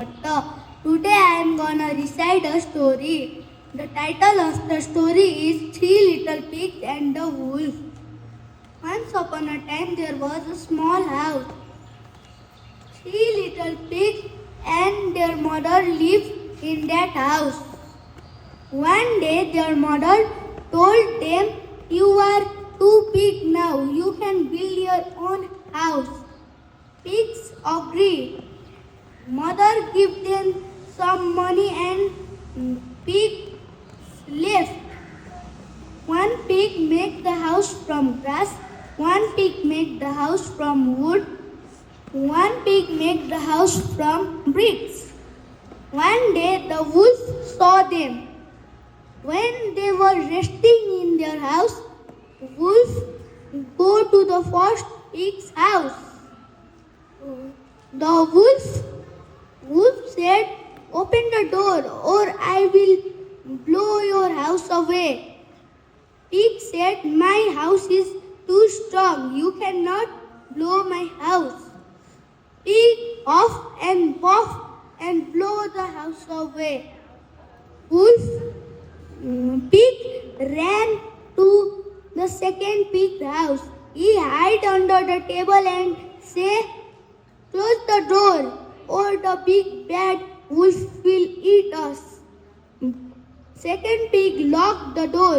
Today I am gonna recite a story. The title of the story is Three Little Pigs and the Wolf. Once upon a time there was a small house. Three little pigs and their mother lived in that house. One day their mother told them, "You are too big now, you can build your own house." Pigs agreed. Mother gave them some money and pigs left. One pig made the house from grass, one pig made the house from wood, one pig made the house from bricks. One day the wolf saw them. When they were resting in their house, wolf go to the first pig's house. The wolf said, "Open the door or I will blow your house away." Pig said, "My house is too strong. You cannot blow my house." Pig huffed and puffed and blow the house away. Pig ran to the second pig's house. He hid under the table and said, "Close the door or the big bad wolf will eat us." Second pig locked the door.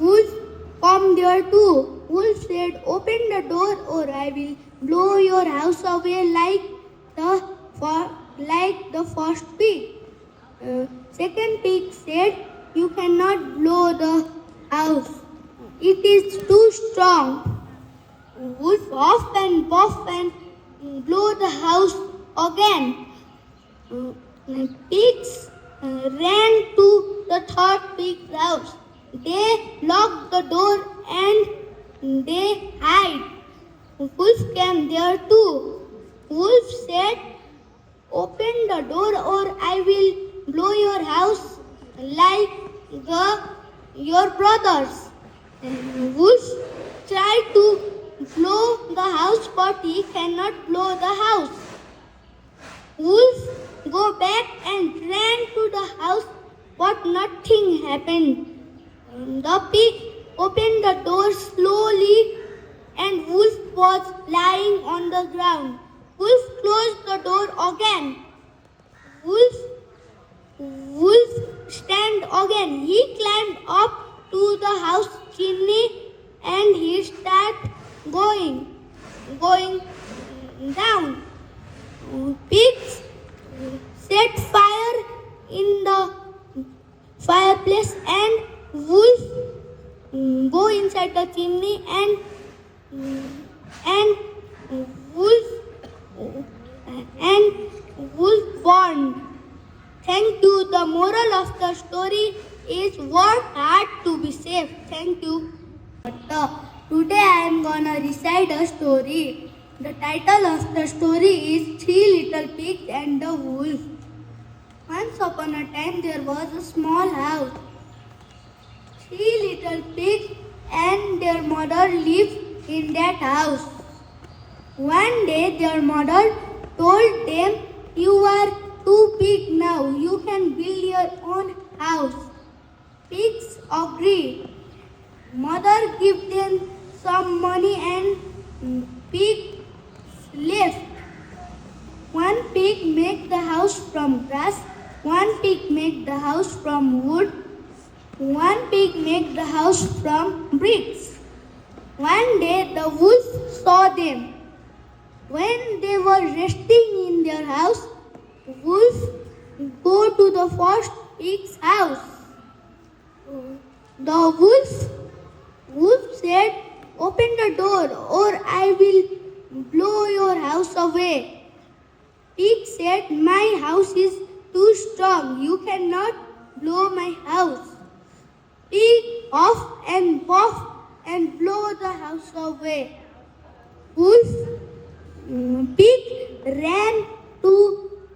Wolf come there too. Wolf said, "Open the door or I will blow your house away like the first pig." Second pig said, "You cannot blow the house. It is too strong." Wolf huffed and puffed and blow the house again. Pigs ran to the third pig's house. They locked the door and they hid. Wolf came there too. Wolf said, "Open the door or I will blow your house like your brothers." Wolf tried to blow the house, but he cannot blow the house. Wolf go back and ran to the house, but nothing happened. The pig opened the door slowly and Wolf was lying on the ground. Wolf closed the door again. Wolf stand again. He climbed up to the house chimney and he started going down. Pigs set fire in the fireplace and wolf go inside the chimney and wolf burned. Thank you. The moral of the story is work hard to be safe. Thank you. Today I am gonna recite a story. The title of the story is Three Little Pigs and the Wolf. Once upon a time there was a small house. Three little pigs and their mother lived in that house. One day their mother told them, "You are too big now, you can build your own house." Pigs agreed. Mother gave them some money and pigs left. One pig made the house from grass, one pig made the house from wood, one pig made the house from bricks. One day the wolf saw them. When they were resting in their house, wolf go to the first pig's house. The wolf said, "Open the door or I will blow your house away." Pig said, "My house is too strong. You cannot blow my house." Pig huffed and puffed and blow the house away. Pig ran to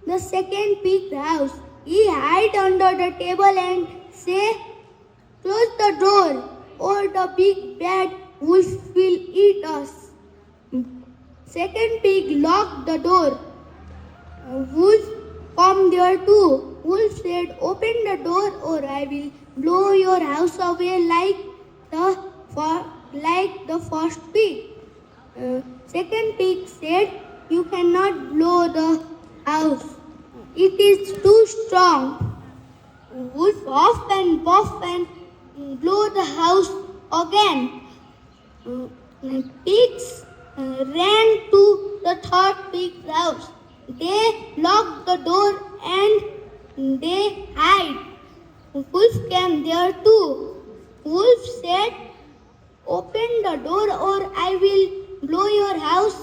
the second pig's house. He hid under the table and said, "Close the door or the big bad wolf will eat us." Second pig locked the door. Wolf come there too. Wolf said, "Open the door or I will blow your house away like the first pig." Second pig said, "You cannot blow the house. It is too strong." Wolf huff and puff and blow the house again. Pigs ran to the third pig's house. They locked the door and they hid. Wolf came there too. Wolf said, "Open the door or I will blow your house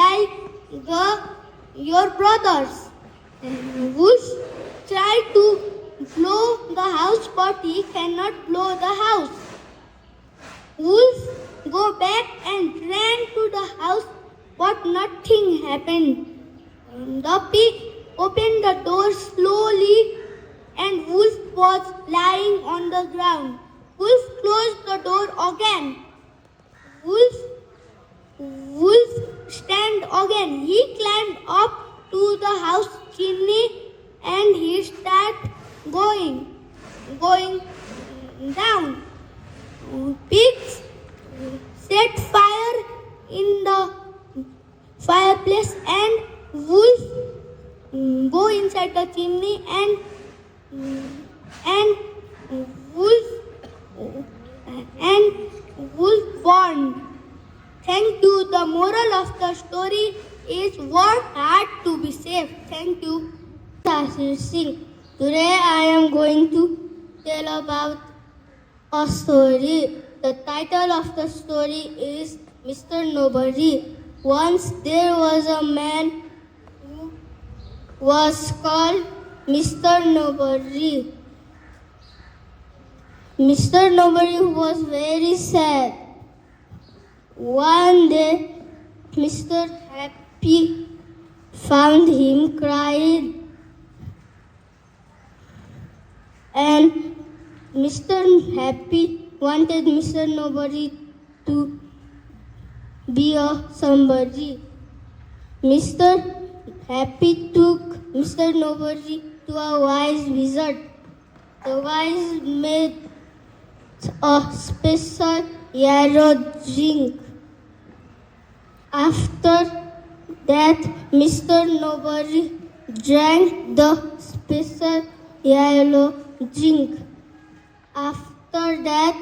like your brothers." Wolf tried to blow the house, but he cannot blow the house. Wolf go back and ran to the house, but nothing happened. The pig opened the door slowly and Wolf was lying on the ground. Wolf closed the door again. Wolf stand again. He climbed up to the house chimney and he started going down. Pigs set fire in the fireplace and Wolf go inside the chimney and wolf burned. Thank you. The moral of the story is work hard to be safe. Thank you. Today I am going to tell about a story. The title of the story is Mr. Nobody. Once there was a man who was called Mr. Nobody. Mr. Nobody was very sad. One day, Mr. Happy found him crying, and Mr. Happy wanted Mr. Nobody to be a somebody. Mr. Happy took Mr. Nobody to a wise wizard. The wise made a special yellow drink. After that, Mr. Nobody drank the special yellow drink. After that,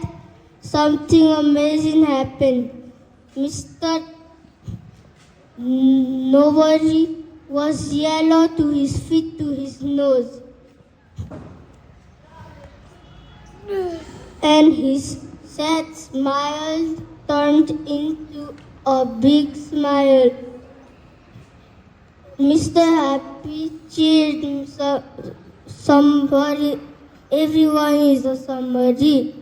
something amazing happened. Mr. Nobody was yellow to his feet to his nose. And his sad smile turned into a big smile. Mr. Happy cheered somebody. Everyone is a somebody.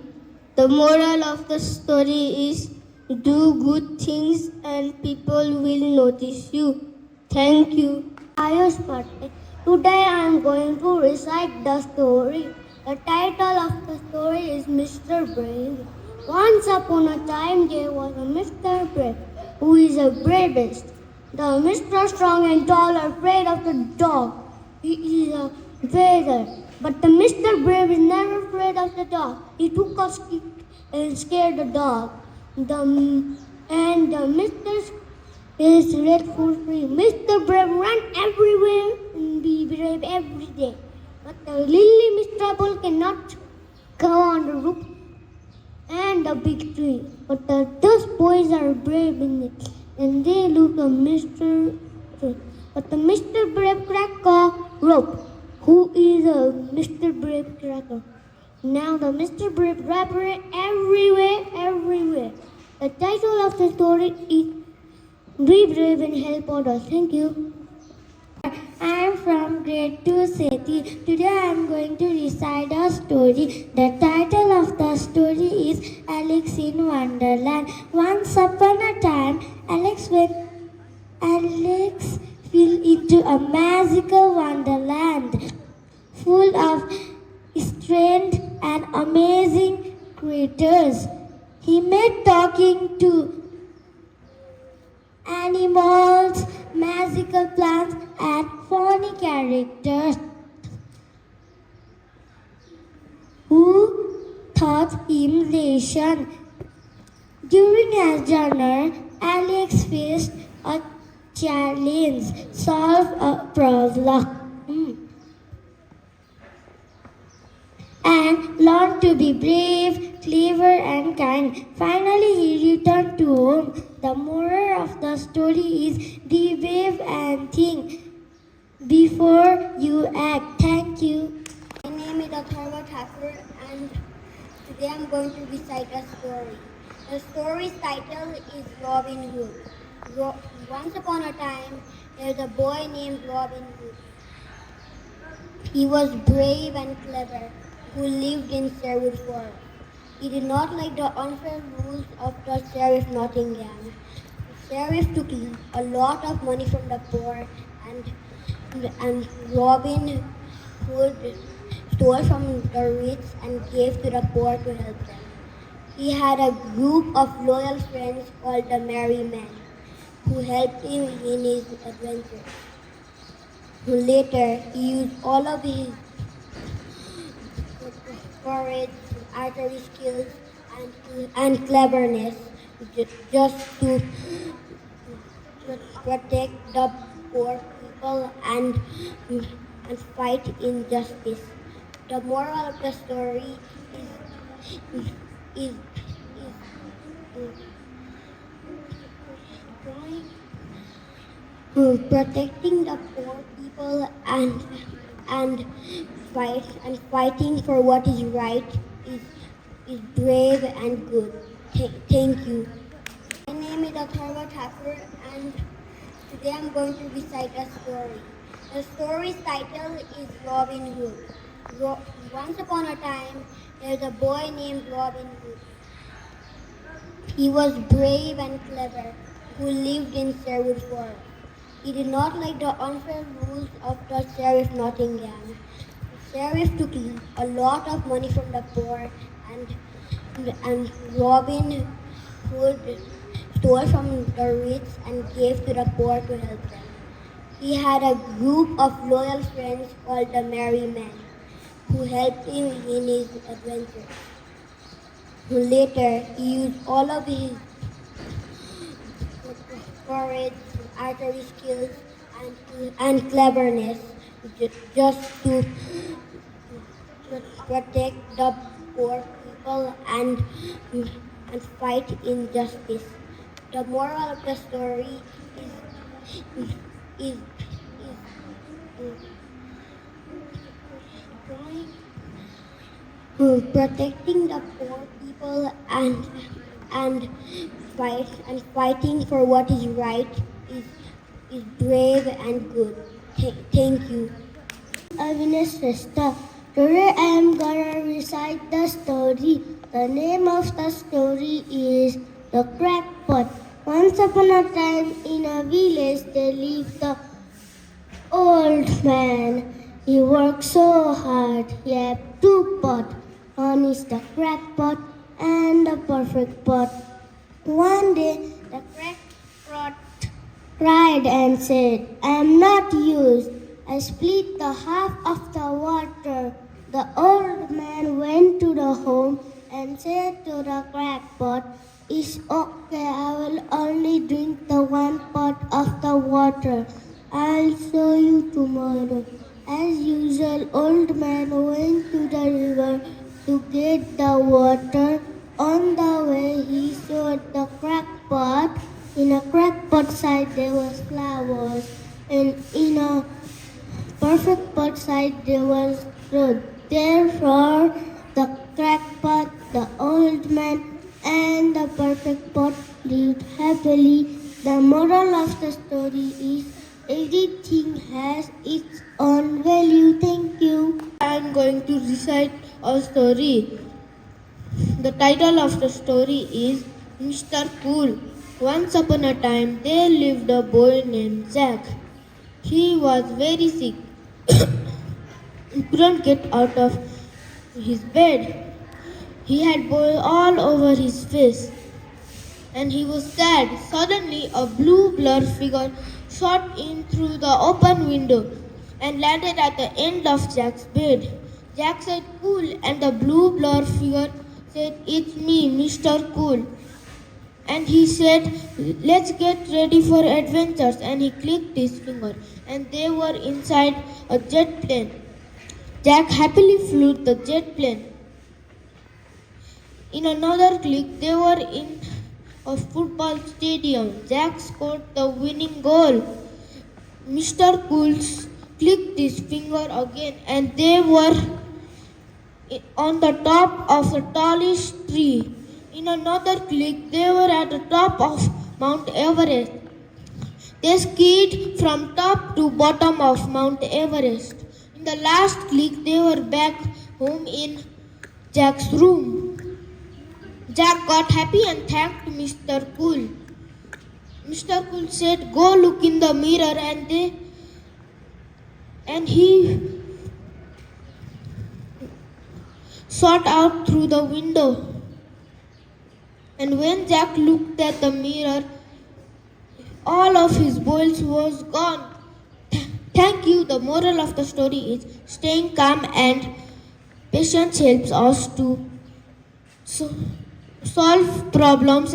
The moral of the story is do good things and people will notice you. Thank you. Ayush Patel. Today I am going to recite the story. The title of the story is Mr. Brave. Once upon a time there was a Mr. Brave who is the bravest. The Mr. Strong and Tall are afraid of the dog. He is a vader. But the Mr. Brave is never afraid of the dog. He took a stick and scared the dog. The Mr. is dreadful free. Mr. Brave run everywhere and be brave every day. But the lily Mr. Apple cannot go on the roof and the big tree. But those boys are brave in it, and they look at Mr. Tree. But the Mr. Brave crack a rope. Who is a Mr. Brave cracker? Now the Mr. Brave rapper everywhere. The title of the story is Be Brave and Help Others. Thank you. I am from grade 2 city. Today I am going to recite a story. The title of the story is Alex in Wonderland. Once upon a time, Alex fell into a magical wonderland full of strange and amazing creatures. He met talking to animals, magical plants and funny characters who taught him lessons. During his journey, Alex faced a challenge, solved a problem, and learned to be brave, clever, and kind. Finally, he returned to home. The moral of the story is be brave and think before you act. Thank you. My name is Atharva Thakur and today I'm going to recite a story. The story's title is Robin Hood. Once upon a time, there was a boy named Robin Hood. He was brave and clever, who lived in Sherwood Forest. He did not like the unfair rules of the Sheriff Nottingham. The sheriff took a lot of money from the poor and Robin Hood stole from the rich and gave to the poor to help them. He had a group of loyal friends called the Merry Men who helped him in his adventures. Later, he used all of his courage, archery skills, and cleverness just to protect the poor people and fight injustice. The moral of the story is protecting the poor people and fighting for what is right is brave and good. Thank you. My name is Atharva Thakur and today I'm going to recite a story. The story's title is Robin Hood. Once upon a time, there was a boy named Robin Hood. He was brave and clever, who lived in Sherwood Forest. He did not like the unfair rules of the Sheriff Nottingham. The sheriff took a lot of money from the poor and Robin Hood stole from the rich and gave to the poor to help them. He had a group of loyal friends called the Merry Men who helped him in his adventures. Later, he used all of his courage, archery skills, and cleverness just to protect the poor people and fight injustice. The moral of the story is protecting the poor people and fighting for what is right is brave and good. Thank you. Avinash Resta. Today I am gonna recite the story. The name of the story is The Crackpot. Once upon a time in a village there lived the old man. He worked so hard. He had two pots. One is the crackpot and the perfect pot. One day the crackpot cried and said, I am not used. I split the half of the water. The old man went to the home and said to the crackpot, it's okay, I will only drink the one pot of the water. I'll show you tomorrow. As usual, old man went to the river to get the water. On the way, he saw the crackpot. In a crackpot side there was flowers, and in a perfect pot side there was fruit. Therefore, the crackpot, the old man, and the perfect pot lived happily. The moral of the story is everything has its own value. Thank you. I am going to recite a story. The title of the story is Mr. Cool. Once upon a time there lived a boy named Jack. He was very sick. He couldn't get out of his bed. He had boils all over his face and he was sad. Suddenly a blue blur figure shot in through the open window and landed at the end of Jack's bed. Jack said, "Cool," and the blue blur figure said, "It's me, Mr. Cool." And he said, "Let's get ready for adventures." And he clicked his finger, and they were inside a jet plane. Jack happily flew the jet plane. In another click, they were in a football stadium. Jack scored the winning goal. Mr. Cool clicked his finger again, and they were on the top of the tallest tree. In another click, they were at the top of Mount Everest. They skied from top to bottom of Mount Everest. In the last click, they were back home in Jack's room. Jack got happy and thanked Mr. Cool. Mr. Cool said, "Go look in the mirror," and he shot out through the window. And when Jack looked at the mirror, all of his boils was gone. Thank you. The moral of the story is staying calm and patience helps us to solve problems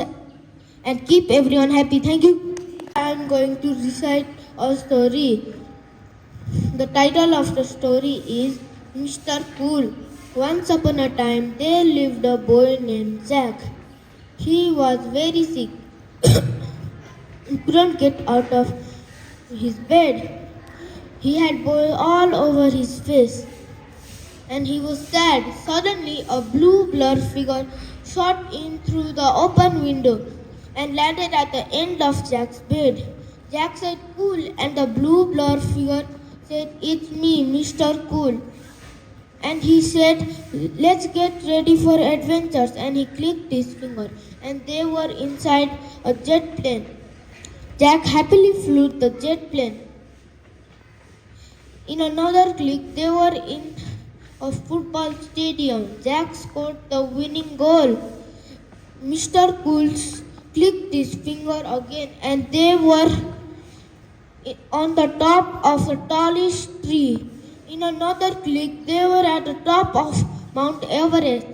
and keep everyone happy. Thank you. I am going to recite a story. The title of the story is Mr. Cool. Once upon a time, there lived a boy named Jack. He was very sick. He couldn't get out of his bed. He had boils all over his face, and he was sad. Suddenly, a blue blur figure shot in through the open window and landed at the end of Jack's bed. Jack said, "Cool," and the blue blur figure said, "It's me, Mr. Cool." And he said, "Let's get ready for adventures." And he clicked his finger, and they were inside a jet plane. Jack happily flew the jet plane. In another click, they were in a football stadium. Jack scored the winning goal. Mr. Cool clicked his finger again, and they were on the top of the tallest tree. In another click, they were at the top of Mount Everest.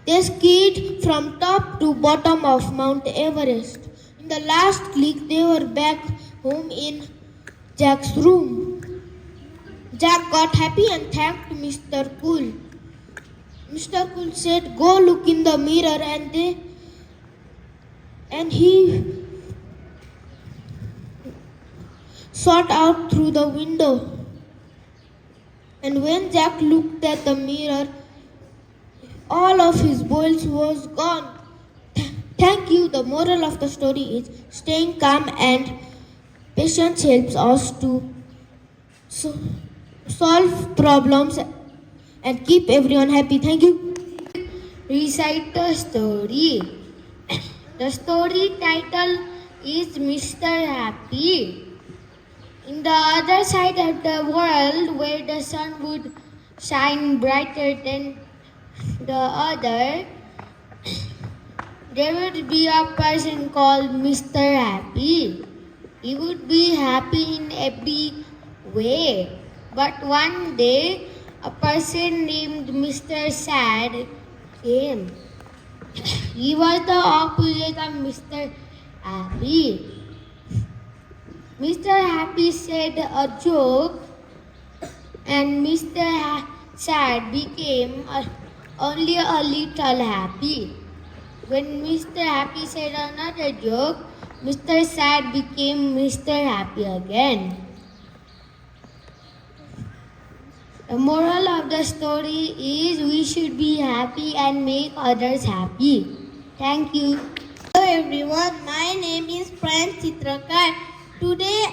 They skied from top to bottom of Mount Everest. In the last click, they were back home in Jack's room. Jack got happy and thanked Mr. Cool. Mr. Cool said, "Go look in the mirror," and he shot out through the window. And when Jack looked at the mirror, all of his boils was gone. Thank you. The moral of the story is staying calm and patience helps us to solve problems and keep everyone happy. Thank you. Recite the story. The story title is Mr. Happy. In the other side of the world, where the sun would shine brighter than the other, there would be a person called Mr. Happy. He would be happy in every way. But one day, a person named Mr. Sad came. He was the opposite of Mr. Happy. Mr. Happy said a joke, and Mr. Sad became only a little happy. When Mr. Happy said another joke, Mr. Sad became Mr. Happy again. The moral of the story is we should be happy and make others happy. Thank you. Hello everyone, my name is Prince Chitrakar. Today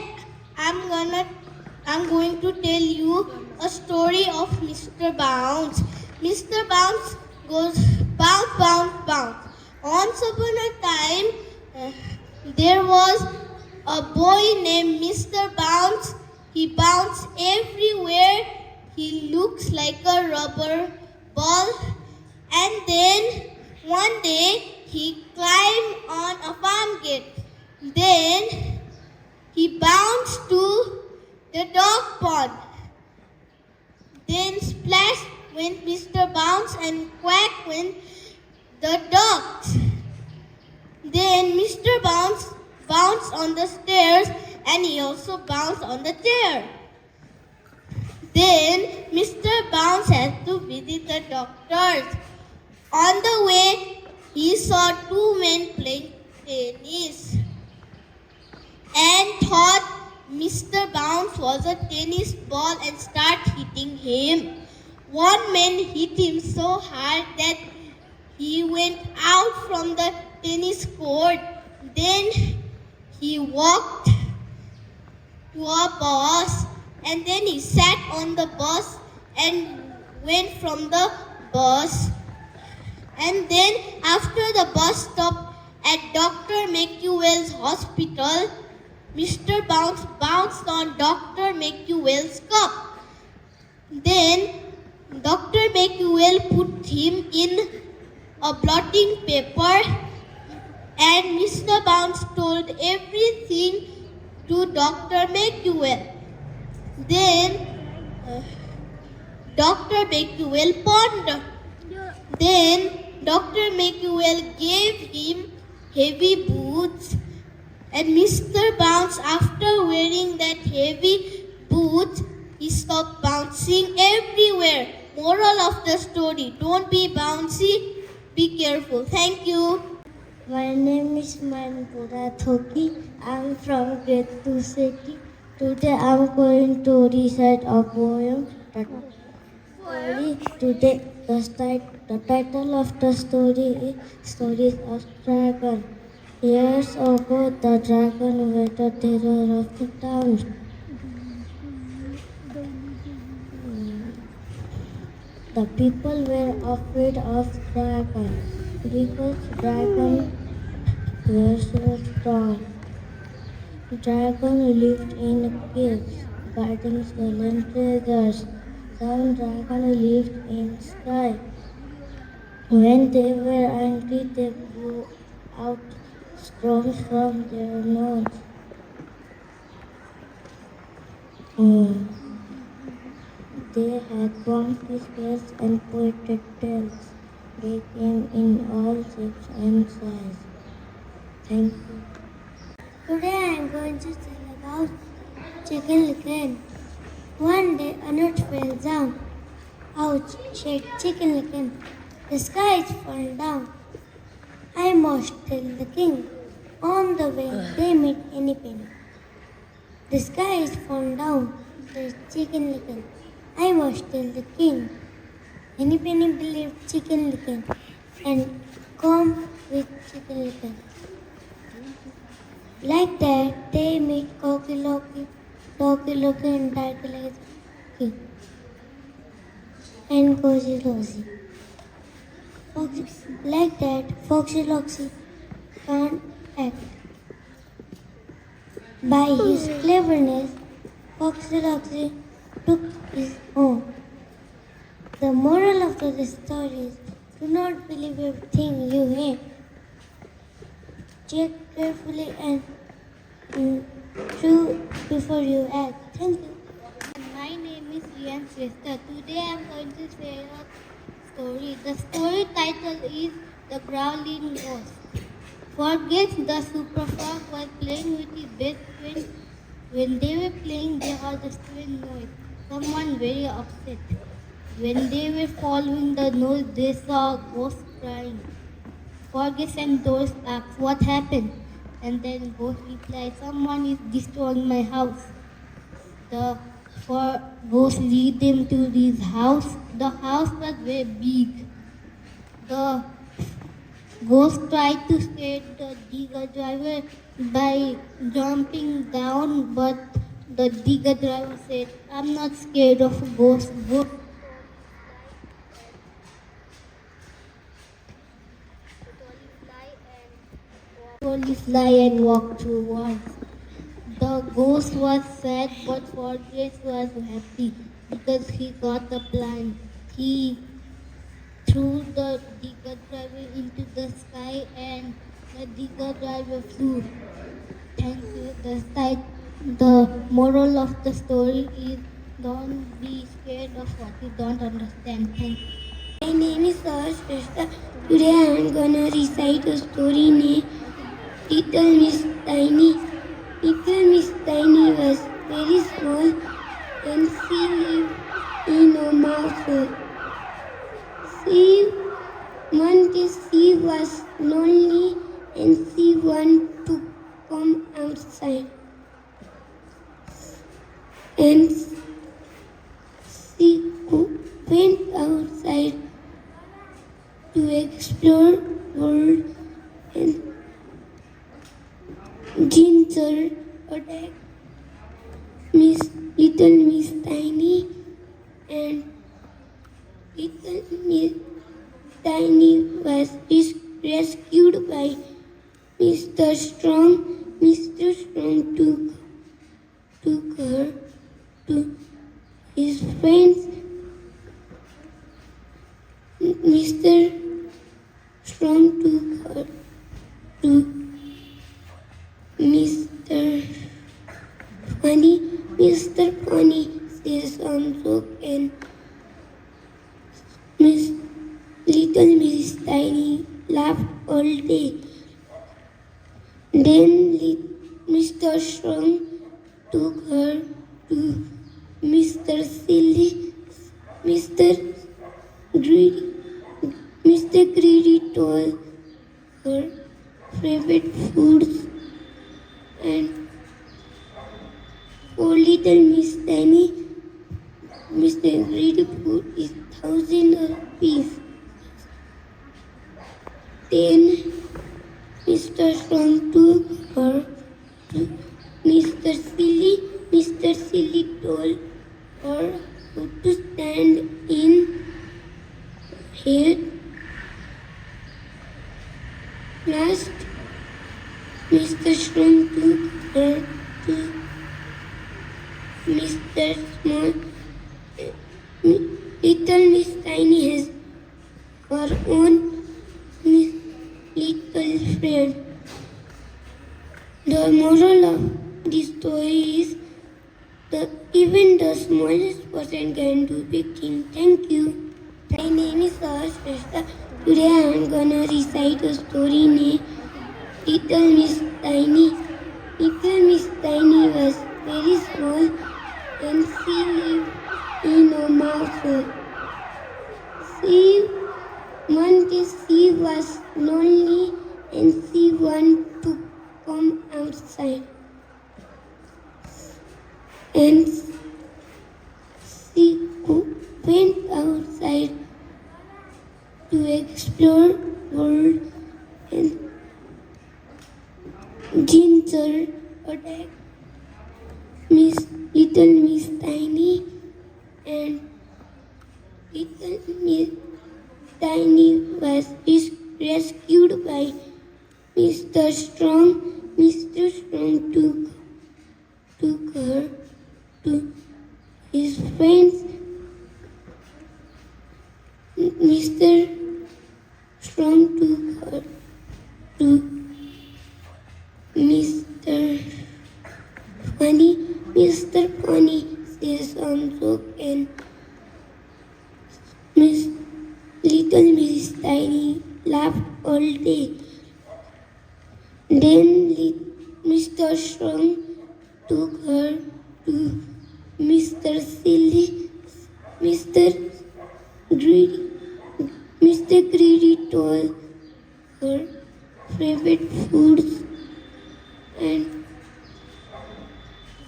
I'm going to tell you a story of Mr. Bounce. Mr. Bounce goes bounce, bounce, bounce. Once upon a time, there was a boy named Mr. Bounce. He bounced everywhere. He looks like a rubber ball. And then one day he climbed on a farm gate. Then He bounced to the dog pond. Then splash went Mr. Bounce and quack went the dogs. Then Mr. Bounce bounced on the stairs and he also bounced on the chair. Then Mr. Bounce had to visit the doctors. On the way, he saw two men playing tennis and thought Mr. Bounce was a tennis ball and started hitting him. One man hit him so hard that he went out from the tennis court. Then he walked to a bus and then he sat on the bus and went from the bus. And then after the bus stop at Dr. McEwell's hospital, Mr. Bounce bounced on Dr. McEwell's cup. Then Dr. McEwell put him in a blotting paper and Mr. Bounce told everything to Dr. McEwell. Then Dr. McEwell pondered. Then Dr. McEwell gave him heavy boots and Mr. Bounce, after wearing that heavy boots, he stopped bouncing everywhere. Moral of the story, don't be bouncy, be careful. Thank you. My name is Manpura Thoki. I am from grade 2 city. Today I am going to recite a poem. Today the title of the story is Stories of Dragon. Years ago the dragon was the terror of the town. The people were afraid of dragon because dragon were so strong. Dragon lived in caves, guarding stolen treasures. Some dragon lived in sky. When they were angry, they blew out storms from their nose. They had bumpy scales and pointed tails. They came in all shapes and sizes. Thank you. Today I am going to tell about Chicken Licken. One day a nut fell down. Ouch, said Chicken Licken. The sky is falling down. I must tell the king. On the way they met Henny Penny. The sky is falling down, said Chicken Licken. I must tell the king. Henny Penny believed Chicken Licken and come with Chicken Licken. Like that, they meet Cocky Locky, and Darky Locky, and Cozy Lozy. Like that, Foxy Loxy can't act. By his cleverness, Foxy Loxy took his own. The moral of the story is, do not believe everything you hear. Check carefully and true before you act. Thank you. My name is Ian Shrestha. Today I am going to share a story. The story title is The Growling Ghost. Forgets the super frog was playing with his best friend. When they were playing, they heard a strange noise. Someone very upset. When they were following the noise, they saw a ghost crying. Forgets and Doris asked, what happened? And then Ghost replied, someone is destroying my house. The Ghost lead them to his house. The house was very big. The Ghost tried to scare the digger driver by jumping down, but the digger driver said, I'm not scared of a ghost. Only fly and walk through walls. The ghost was sad, but Fortress was happy because he got the plan. He threw the digger driver into the sky and the digger driver flew. Thank you. The The moral of the story is don't be scared of what you don't understand. Thank you. My name is Shrestha. Today I am gonna recite a story named Little Miss Tiny. Little Miss Tiny was very small and she lived in a mouse hole. One day she was lonely and she wanted to come outside. And she went outside to explore world and Ginger attacked Little Miss Tiny and Little Miss Tiny was rescued by Mr. Strong. Mr. Strong took her to his friends. Mr. Strong took her to Mr. Funny. Mr. Funny says some joke and Little Miss Tiny laughed all day. Then Mr. Strong took her to Mr. Silly. Mr. Greedy told her favorite foods and for Little Miss Tiny, Mr. Greedy food is 1,000 rupees. Then Mr. Strong took her to Mr. Silly. Mr. Silly told her how to stand in here. Last, Mr. Strong took her to Mr. Small. Little Miss Tiny has her own little friend. The moral of the story is that even the smallest person can do big things. Thank you. My name is Shrestha. Today I am gonna recite a story named Little Miss Tiny. Little Miss Tiny was very small and she lived in a mouse hole. One day she was lonely and she wanted to come outside. And she went outside to explore world and Ginger attacked Little Miss Tiny and Little Miss Tiny was rescued by Mr. Strong. Mr. Strong took her to his friends. Mr. Strong took her to Mr. Funny. Mr. Funny says some joke and Little Miss Tiny laughed all day. Then Mr. Strong took her to Mr. Silly. Mr. Greedy told her favorite foods and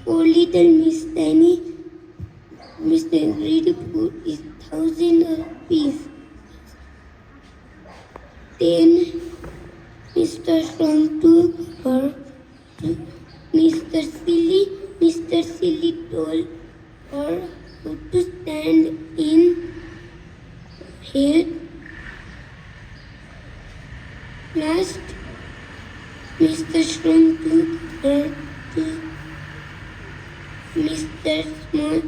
for Little Miss Tiny, Mr. Greedy food is 1,000 rupees. Then Mr. Strong took her to Mr. Silly. Mr. Silly told her how to stand in here. Last, Mr. Strong took her to Mr. Small.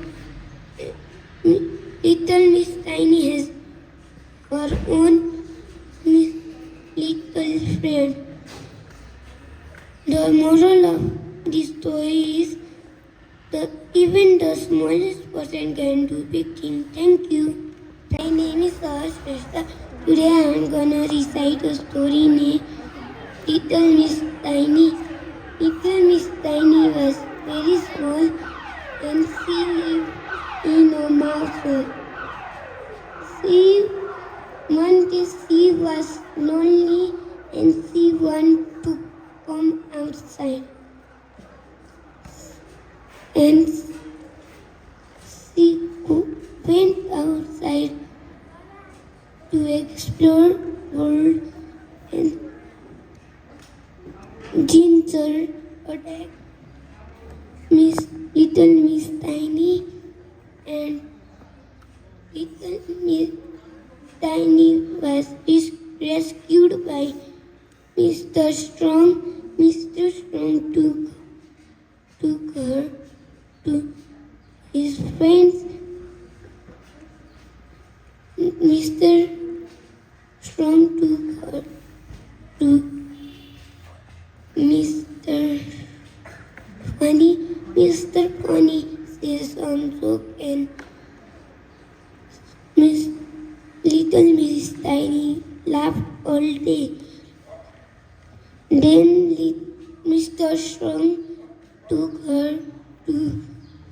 Little Miss Tiny has her own little friend. The moral of the story is smallest person can do big things. Thank you. My name is Shrestha. Today I am gonna recite a story named Little Miss Tiny. Little Miss Tiny was very small and she lived in a mouse hole. One day she was lonely and she wanted to come outside. And she went outside to explore world, and Ginger attacked Little Miss Tiny, and Little Miss Tiny was rescued by Mr. Strong. Mr. Strong took her to his friends. Mr. Strong took her to Mr. Funny. Mr. Funny said some joke, and Little Miss Tiny laughed all day. Then Mr. Strong took her to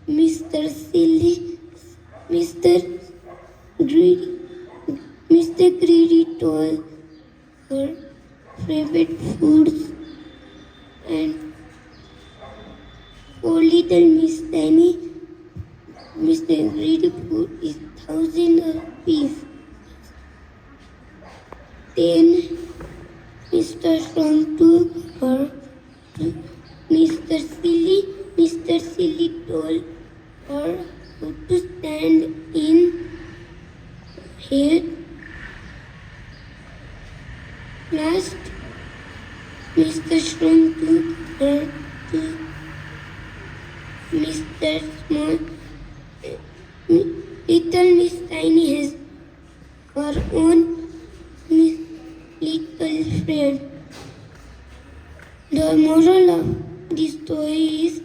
Mr. Silly. Greedy, Mr. Greedy told her favorite foods, and for Little Miss Tiny, Mr. Greedy food is 1,000 rupees. Then Mr. Strong took her to Mr. Silly. Mr. Silly told her how to stand in here. Last, Mr. Strong took her to Mr. Small. Little Miss Tiny has her own little friend. The moral of this story is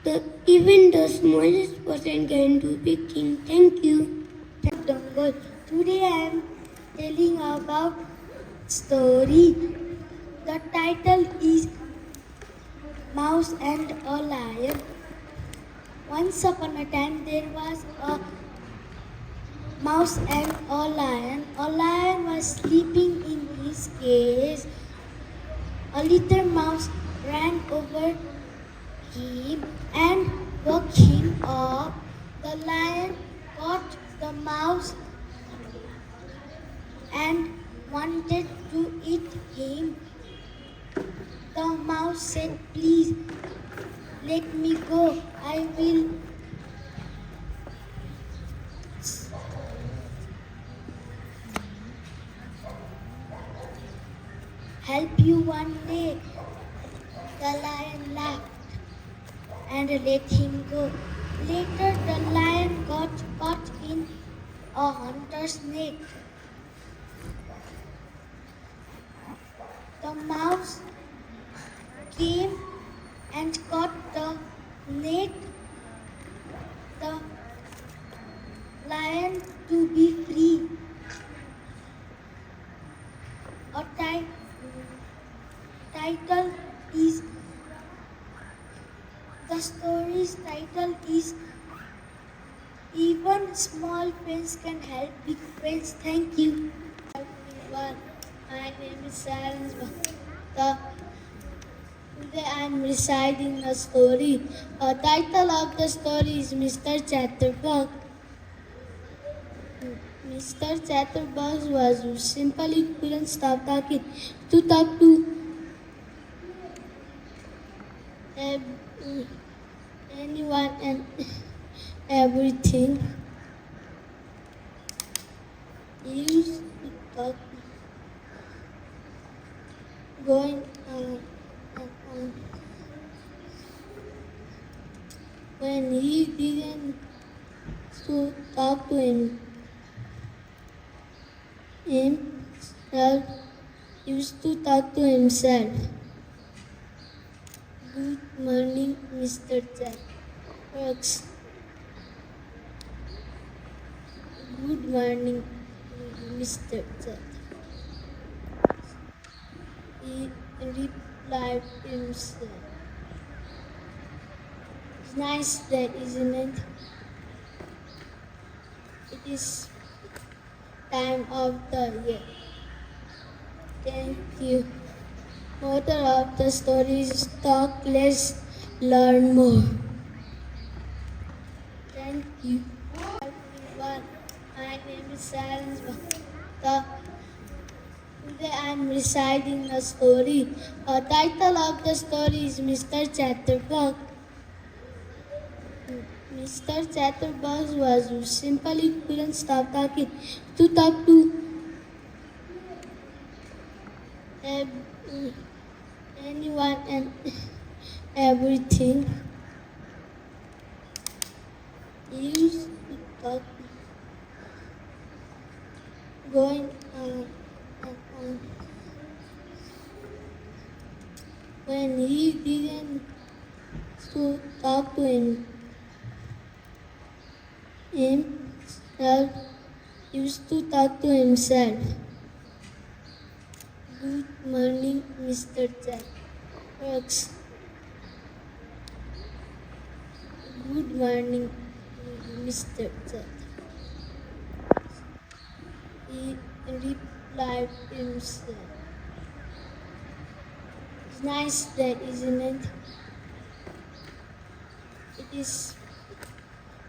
that even the smallest person can do big things. Thank you. Jungle. Today I am telling about story. The title is Mouse and a Lion. Once upon a time there was a mouse and a lion. A lion was sleeping in his cage. A little mouse ran over him and woke him up. The lion caught the mouse and wanted to eat him. The mouse said, "Please let me go. I will help you one day." The lion laughed and let him go. Later, the lion got caught in a hunter's net. The mouse came and caught the net. The lion to be free. A title is the story's title is Even Small Friends Can Help Big Friends. Thank you. Everyone, my name is Sarens. Today I am reciting a story. The title of the story is Mr. Chatterbug. Mr. Chatterbug was simple. He couldn't stop talking. To talk to anyone and everything. He used to talk going on and on. When he began to talk to himself, he used to talk to himself. Good morning, Mr. Chatterbug. Good morning, Mr. Z. He replied himself. It's nice that, isn't it? It is time of the year. Thank you. Moral of the story is talk less, learn more. Thank you. Everyone, my name is Silence. Today I am reciting a story. The title of the story is Mr. Chatterbug. Mr. Chatterbug was simply couldn't stop talking. To talk to anyone and everything. He used to talk, going on and on. When he didn't to talk to himself, he used to talk to himself. Good morning, Mr. Jack. Works. Good morning, Mr. Jack. He replied himself. It's nice that, isn't it? It is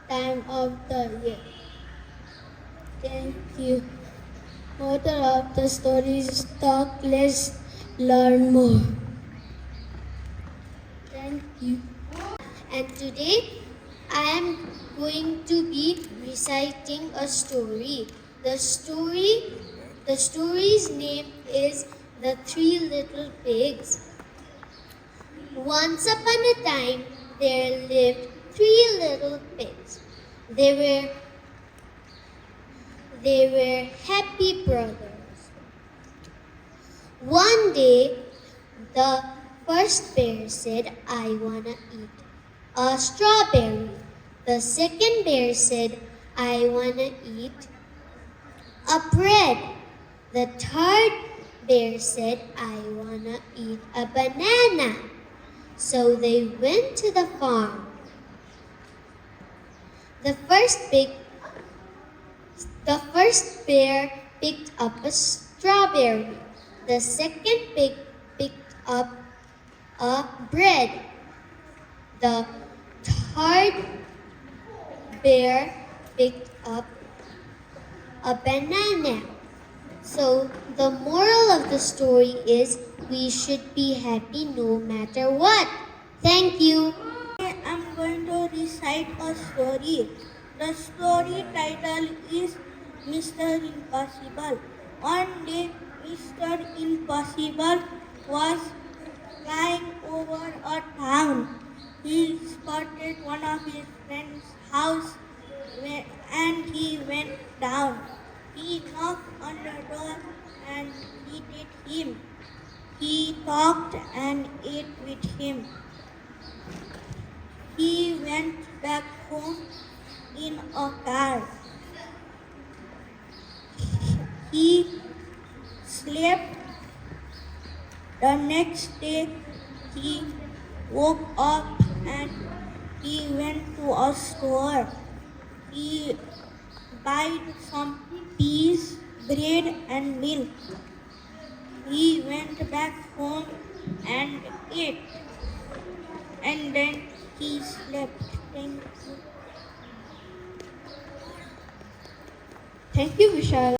time of the year. Thank you. Moral of the story is talk less, learn more. Thank you. And today I am going to be reciting a story. The story's name is The Three Little Pigs. Once upon a time there lived three little pigs. They were happy brothers. One day, the first bear said, I wanna eat a strawberry. The second bear said, I wanna eat a bread. The third bear said, I wanna eat a banana. So they went to the farm. The first bear picked up a strawberry. The second pig picked up a bread. The third bear picked up a banana. So the moral of the story is we should be happy no matter what. Thank you. I'm going to recite a story. The story title is Mr. Impossible. One day, Mr. Impossible was flying over a town. He spotted one of his friend's house and he went down. He knocked on the door and greeted him. He talked and ate with him. He went back home in a car. He slept. The next day, he woke up and he went to a store. He bought some peas, bread and milk. He went back home and ate. And then he slept. Thank you. Thank you, Vishal.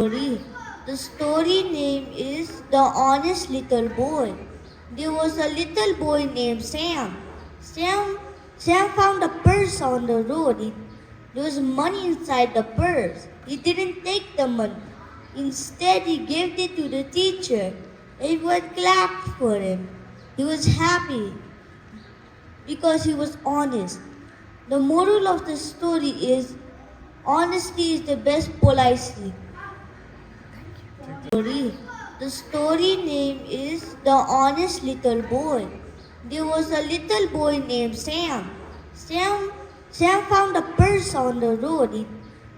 The story name is The Honest Little Boy. There was a little boy named Sam. Sam found a purse on the road. There was money inside the purse. He didn't take the money. Instead, he gave it to the teacher. Everyone clapped for him. He was happy because he was honest. The moral of the story is honesty is the best policy. The story name is The Honest Little Boy. There was a little boy named Sam. Sam found a purse on the road.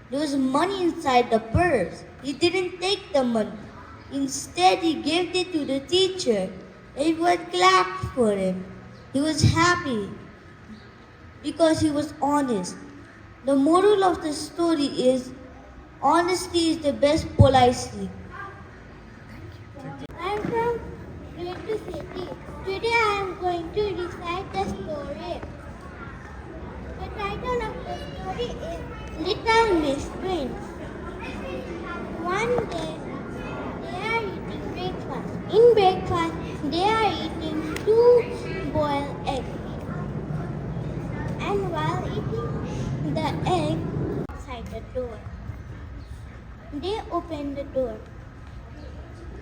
There was money inside the purse. He didn't take the money. Instead, he gave it to the teacher. Everyone clapped for him. He was happy because he was honest. The moral of the story is honesty is the best policy. I am from Great City. Today I am going to recite the story. The title of the story is Little Miss Twins. One day they are eating breakfast. In breakfast they are eating 2 boiled eggs. And while eating the egg outside the door, they open the door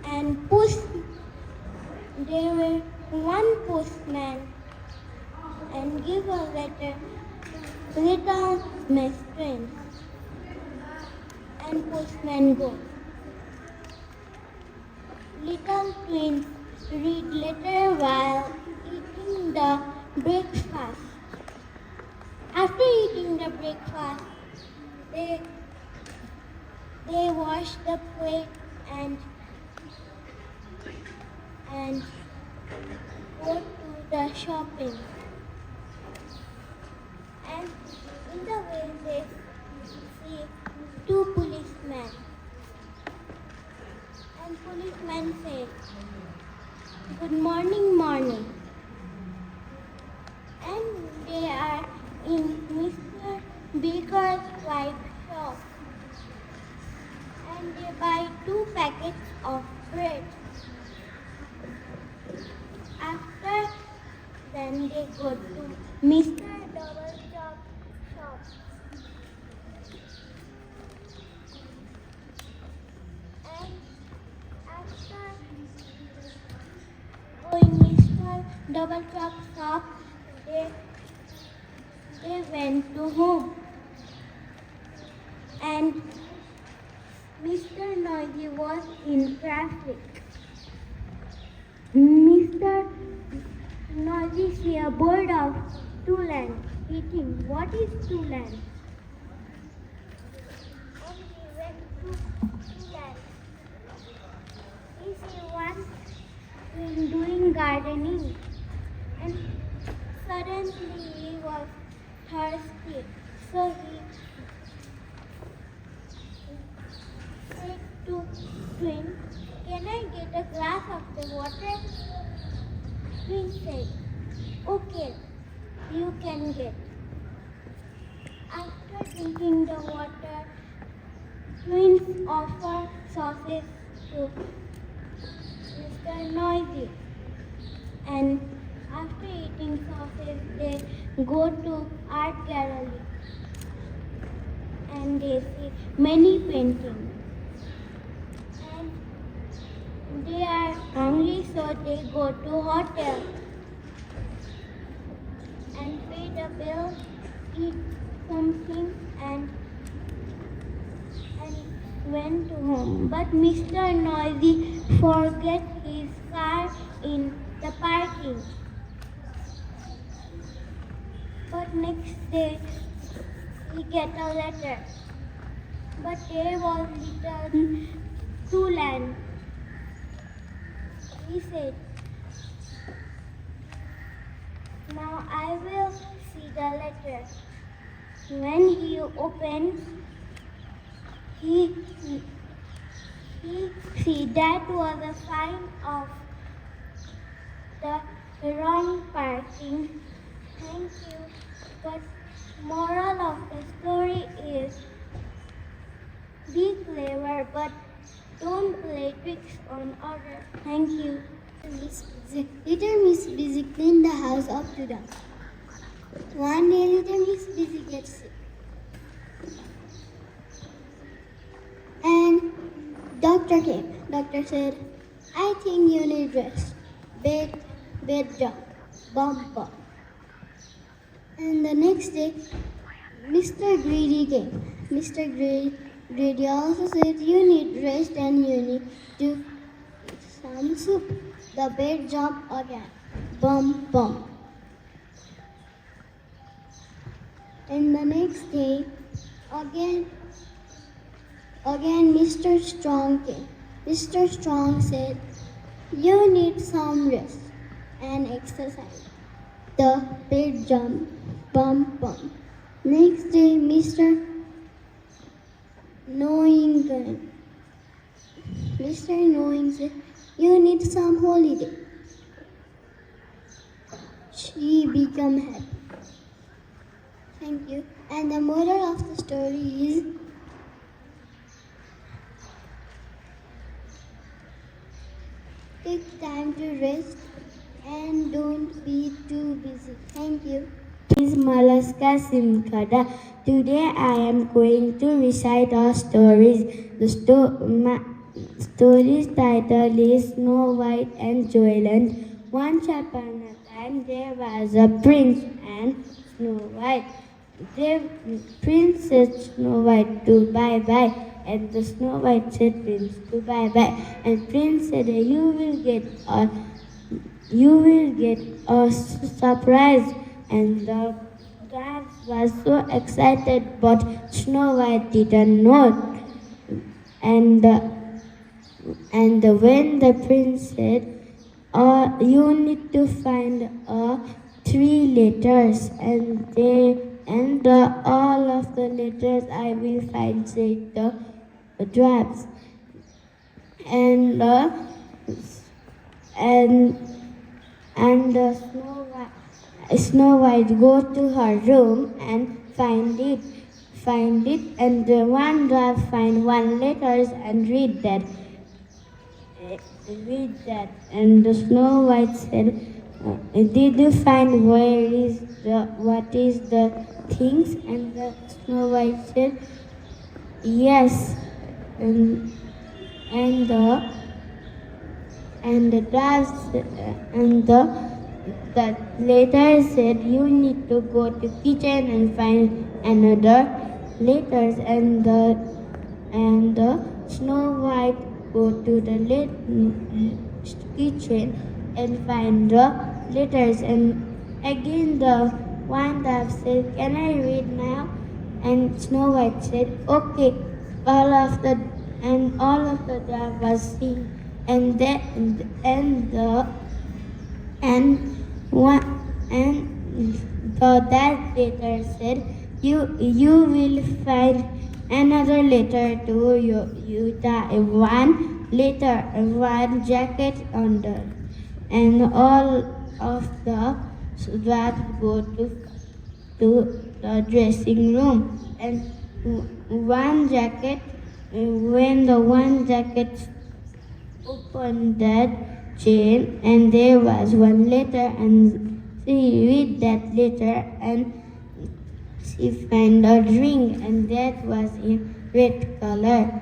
and there were one postman and give a letter to Little Miss Twins. And postman goes. Little twins read letter while eating the breakfast. After eating the breakfast, they wash the plate and go to the shopping. And in the way they see 2 policemen. And policemen say, "Good morning, morning." And they are in Mr. Baker's wife shop. And they buy 2 packets of bread. After then they go to Mr. Double Chop shop. And after going Mr. Double Chop shop, they went to home. And Mr. Noisy was in traffic. Mr. Noisy see a bird of 2 lands eating. What is 2 lands? And he went to 2 lands. He see one twin doing gardening. And suddenly he was thirsty. So he said to twin, "Can I get a glass of the water?" Twin said, "Okay, you can get." After drinking the water, twins offer sauces to Mr. Noisy. And after eating sauces, they go to art gallery. And they see many paintings. They are hungry, so they go to hotel and pay the bill, eat something and went to home. But Mr. Noisy forget his car in the parking. But next day he get a letter. But there was written 2 land. He said, "Now I will see the letter." When he opened, he see that was a sign of the wrong parking. Thank you. But moral of the story is, be clever, but don't play tricks on others. Thank you. Little Miss Busy cleaned the house up to dusk. One day, Little Miss Busy gets sick. And doctor came. Doctor said, "I think you need rest. Bed jump. Bump. And the next day, Mr. Greedy came. Mr. Greedy also said, "You need rest and you need to eat some soup." The bed jumped again. Bump. And the next day, again, Again, Mr. Strong came. Mr. Strong said, "You need some rest and exercise." The bear jumped, bump, bump. Next day, Mr. Knowing said, "You need some holiday." She became happy. Thank you. And the moral of the story is, take time to rest and don't be too busy. Thank you. Is Malaska Simkada. Today I am going to recite our stories. The story's title is Snow White and Joyland. Once upon a time there was a prince and Snow White. The prince said Snow White to bye-bye, and the Snow White said prince to bye-bye. And prince said, you will get a surprise. And the dwarf was so excited, but Snow White didn't know. And when the prince said, you need to find 3 letters, and all of the letters I will find, said the dwarfs. And Snow White go to her room and find it, and one dwarf find 1 letters and read that. And the Snow White said, did you find what is the things? And the Snow White said, yes. And the dwarf the letter said, you need to go to kitchen and find another letters. And the Snow White go to the kitchen and find the letters. And again the one dwarf said, can I read now? And Snow White said, okay. All of the dwarf was seen. And the that letter said, you will find another letter too. You tie 1 letter, 1 jacket under. And all of the dwarfs go to the dressing room. And 1 jacket, when the 1 jacket opened that chain, and there was 1 letter, and she read that letter, and she found a ring, and that was in red color.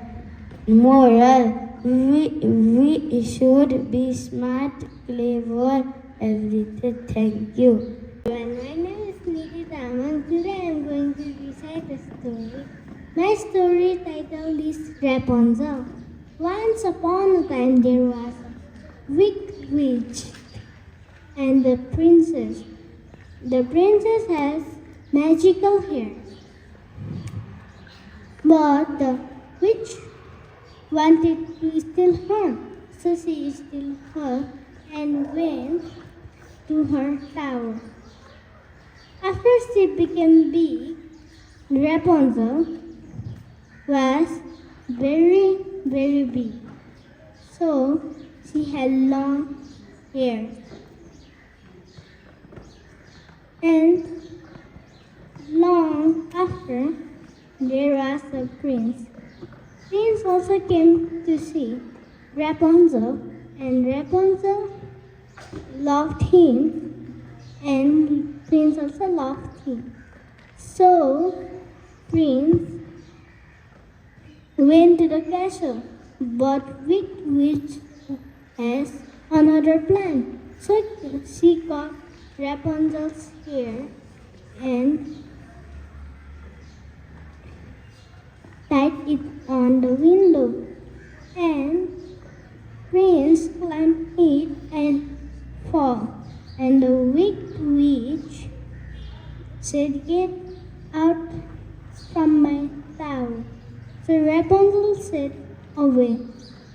Moral: we should be smart, clever, everything. Thank you. My name is Nikita. Today I am going to recite a story. My story title is Rapunzel. Once upon a time there was a wicked witch and the princess. The princess has magical hair, but the witch wanted to steal her. So she stole her and went to her tower. After she became big, Rapunzel was very, very big. So she had long hair. And long after, there was a prince. Prince also came to see Rapunzel, and Rapunzel loved him, and Prince also loved him. So Prince went to the castle, but wicked witch has another plan. So she cut Rapunzel's hair and tied it on the window, and Prince climbed it and fell. And the wicked witch said, "Get out from my tower." So Rapunzel said, away,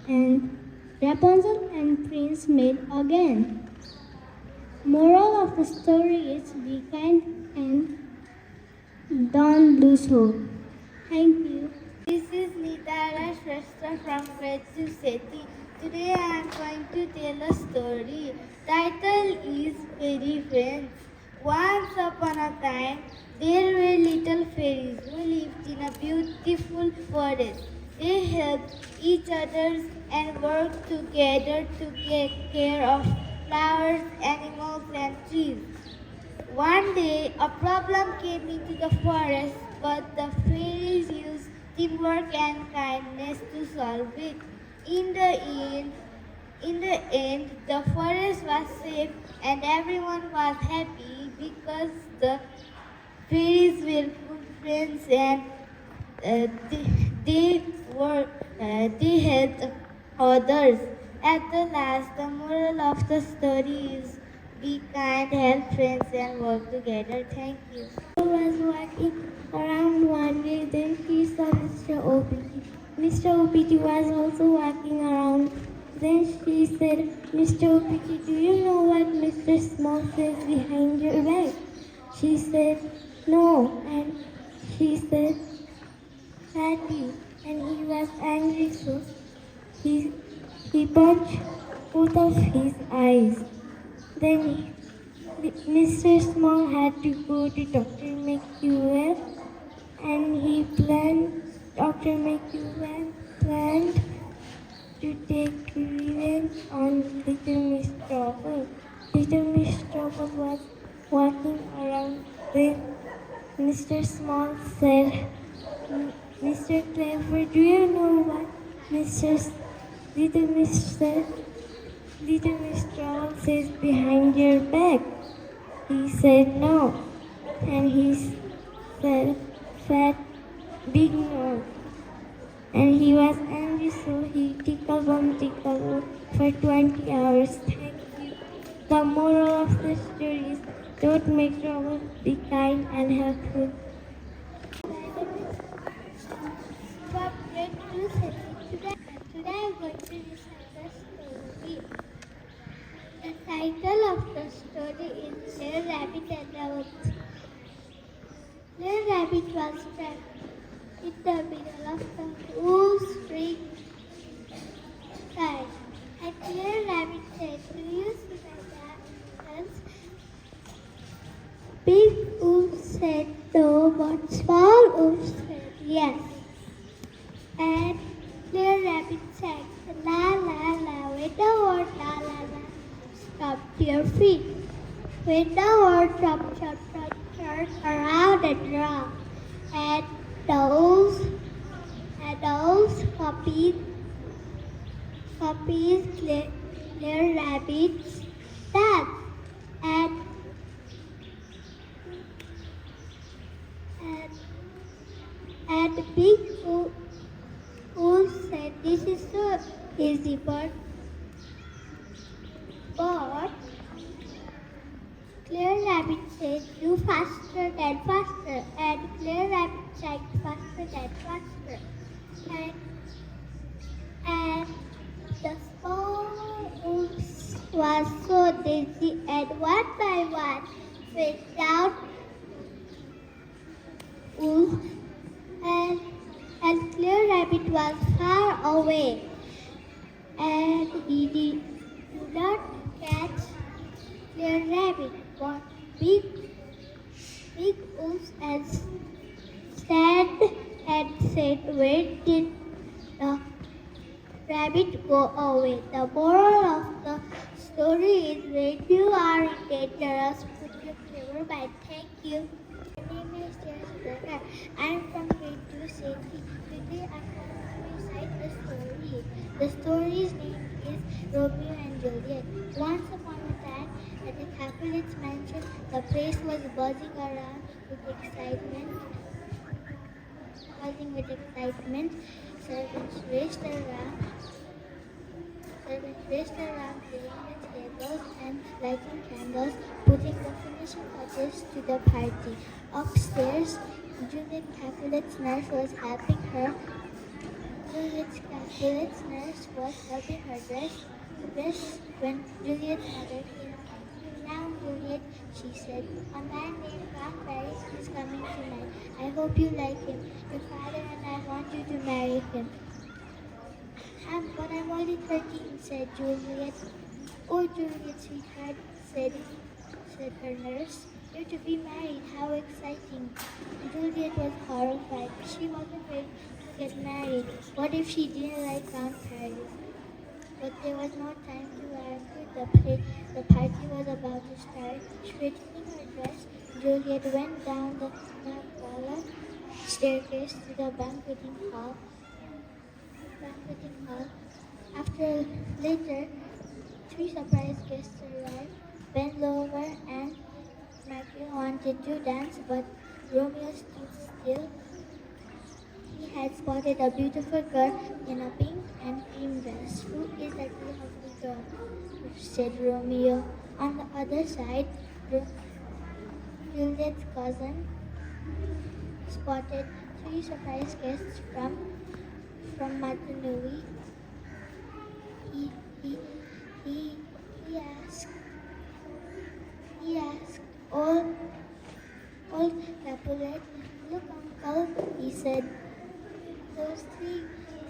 and Rapunzel and Prince made again. Moral of the story is be kind and don't lose hope. Thank you. This is Nitara Shrestha from Fetsu Seti. Today I am going to tell a story. Title is Fairy Friends. Once upon a time, there were little fairies who lived in a beautiful forest. They helped each other and worked together to take care of flowers, animals, and trees. One day, a problem came into the forest, but the fairies used teamwork and kindness to solve it. In the end, the forest was safe and everyone was happy because the fairies were good friends and they helped others. At the last, the moral of the story is be kind, help friends, and work together. Thank you. I was walking around one day, then she saw Mr. OPT. Mr. OPT was also walking around. Then she said, Mr. OPT, do you know what Mr. Small says behind your back? She said, no. And she said, Fatty. And he was angry, so he punched both of his eyes. Then Mr. Small had to go to Dr. McEwen, and Dr. McEwen planned to take revenge on Little Miss Trouble. Little Miss Trouble was walking around when Mr. Small said, Mr. Clever, do you know what Little Miss said? Little Miss Trouble says behind your back. He said no. And he said fat big nose. And he was angry, so he tickle for 20 hours. Thank you. The moral of the story is don't make trouble, be kind and helpful. Today I am going to recite the story. The title of the story is Little Rabbit and the Woods. Little Rabbit was trapped in the middle of the whole street side. And Little Rabbit said, do you see my dance? Big Wolf said no, but Small Wolf said yes. And Little Rabbit said, la la la, with the word la la la, stop your feet. With the word chop chop chop, turn around and round. And those copies Little Rabbit's dance. And Big Wolf said, this is so easy, but Little Rabbit said, do faster than faster. And Little Rabbit said, faster than faster. And the small wolves was so dizzy, and one by one went down wolf, and Little Rabbit was far away, and he did not catch Little Rabbit, but Big Wolf and stand and said, where did the rabbit go away? The moral of the story is when you are in dangerous, put your clever mind. Thank you. My name is Jessica. I am from grade 2 Safety. Today I am going to recite a story. The story's name is Romeo and Juliet. Once upon a time, at the Capulets mansion, the place was buzzing around with excitement. Servants raced around playing with tables and lighting candles, putting the finishing touches to the party. Upstairs, Juliet Capulet's nurse was helping her Juliet's nurse was helping her dress when Juliet's mother came. Now, Juliet, she said, a man named Count Paris is coming tonight. I hope you like him. Your father and I want you to marry him. But I'm only 13, said Juliet. Oh, Juliet, sweetheart, said her nurse. You're to be married. How exciting. Juliet was horrified. She wasn't ready to get married. What if she didn't like Count Paris? But there was no time to argue. The party was about to start. Straightening her dress, Juliet went down the gala staircase to the banqueting hall. Later, 3 surprise guests arrived. Bent over and Magh wanted to dance, but Romeo stood still. He had spotted a beautiful girl in a pink and cream dress. Who is that lovely girl? Said Romeo. On the other side, Juliet's cousin spotted 3 surprise guests from Mattanui. He asked old Capulet, look, uncle, he said, those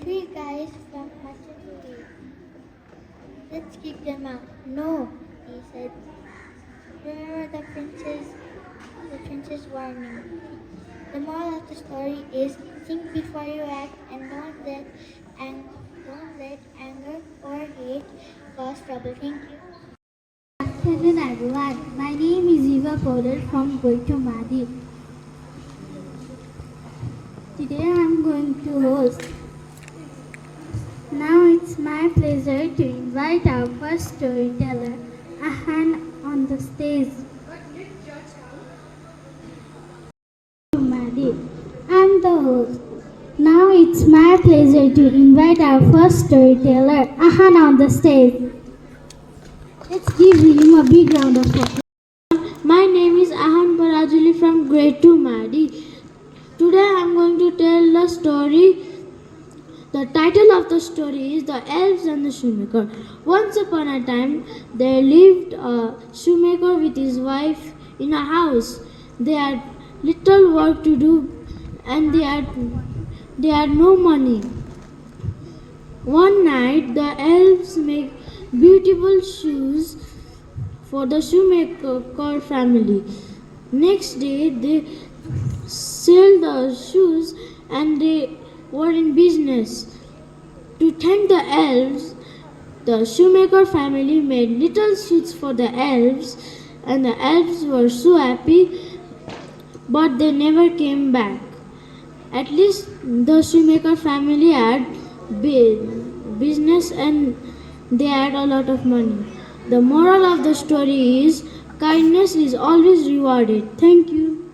three guys from Mattanui. Let's kick them out. No, he said. Remember the prince's warning. The moral of the story is think before you act and don't let anger or hate cause trouble. Thank you. Good afternoon, everyone. My name is Eva Powder from Kathmandu. Today I am going to host. Now it's my pleasure to invite our first storyteller, Ahan, on the stage. I'm the host. Now it's my pleasure to invite our first storyteller, Ahan, on the stage. Let's give him a big round of applause. My name is Ahan Parajuli from grade 2 Madi. Today I am going to tell the story. The title of the story is The Elves and the Shoemaker. Once upon a time, there lived a shoemaker with his wife in a house. They had little work to do and they had no money. One night, the elves make beautiful shoes for the shoemaker family. Next day, they sell the shoes and they were in business. To thank the elves, the shoemaker family made little suits for the elves, and the elves were so happy, but they never came back. At least the shoemaker family had business and they had a lot of money. The moral of the story is kindness is always rewarded. Thank you.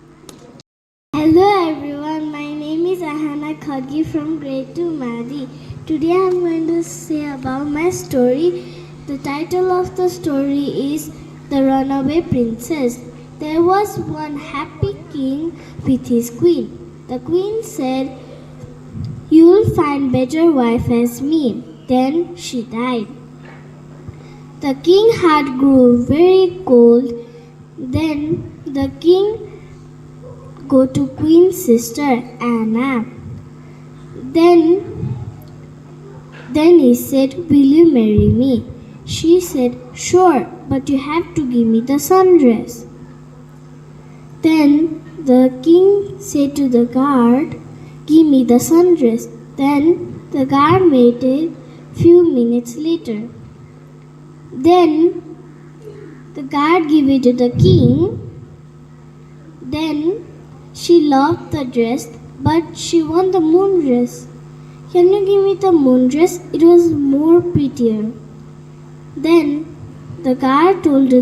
Hello everyone, my name is Ahana Khagi from grade 2 Madi. Today I am going to say about my story. The title of the story is The Runaway Princess. There was one happy king with his queen. The queen said, "You'll find better wife as me." Then she died. The king had grew very cold. Then the king go to queen's sister Anna. Then he said, "Will you marry me?" She said, "Sure, but you have to give me the sundress." Then the king said to the guard, "Give me the sundress." Then the guard made it few minutes later. Then the guard gave it to the king. Then she loved the dress, but she wanted the moon dress. "Can you give me the moon dress? It was more prettier." Then the guard told to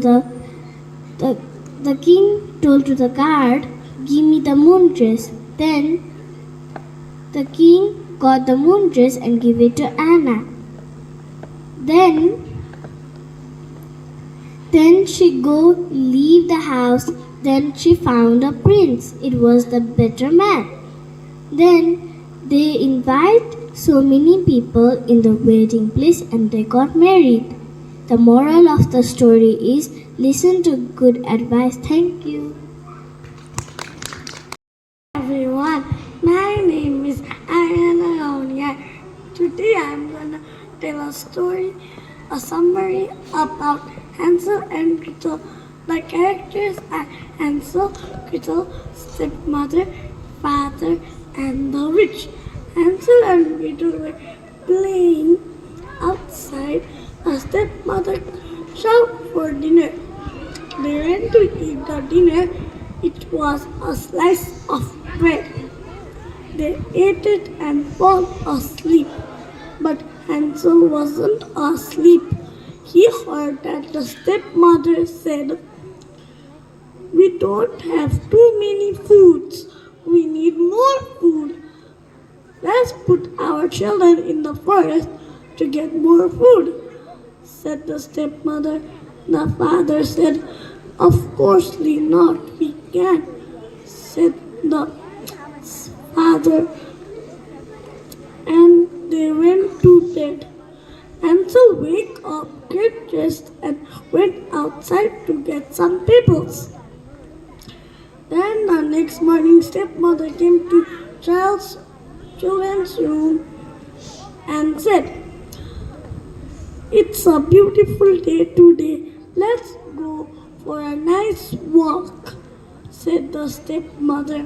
the king told to the guard, "Give me the moon dress." Then the king got the moon dress and gave it to Anna. Then she go leave the house. Then she found a prince. It was the better man. Then they invite so many people in the wedding place and they got married. The moral of the story is listen to good advice. Thank you. Everyone, my name is Ayana. Today I'm gonna tell a story, a summary about Hansel and Gretel. The characters are Hansel, Gretel, stepmother, father, and the witch. Hansel and Gretel were playing outside. The stepmother shouted for dinner. They went to eat the dinner. It was a slice of bread. They ate it and fell asleep. But Hansel wasn't asleep. He heard that the stepmother said, "We don't have too many foods. We need more food. Let's put our children in the forest to get more food," said the stepmother. The father said, "Of course not, we can't," said the father, and they went to bed. Hansel woke up, get dressed, and went outside to get some pebbles. Then the next morning, stepmother came to children's room and said, "It's a beautiful day today. Let's go for a nice walk," said the stepmother.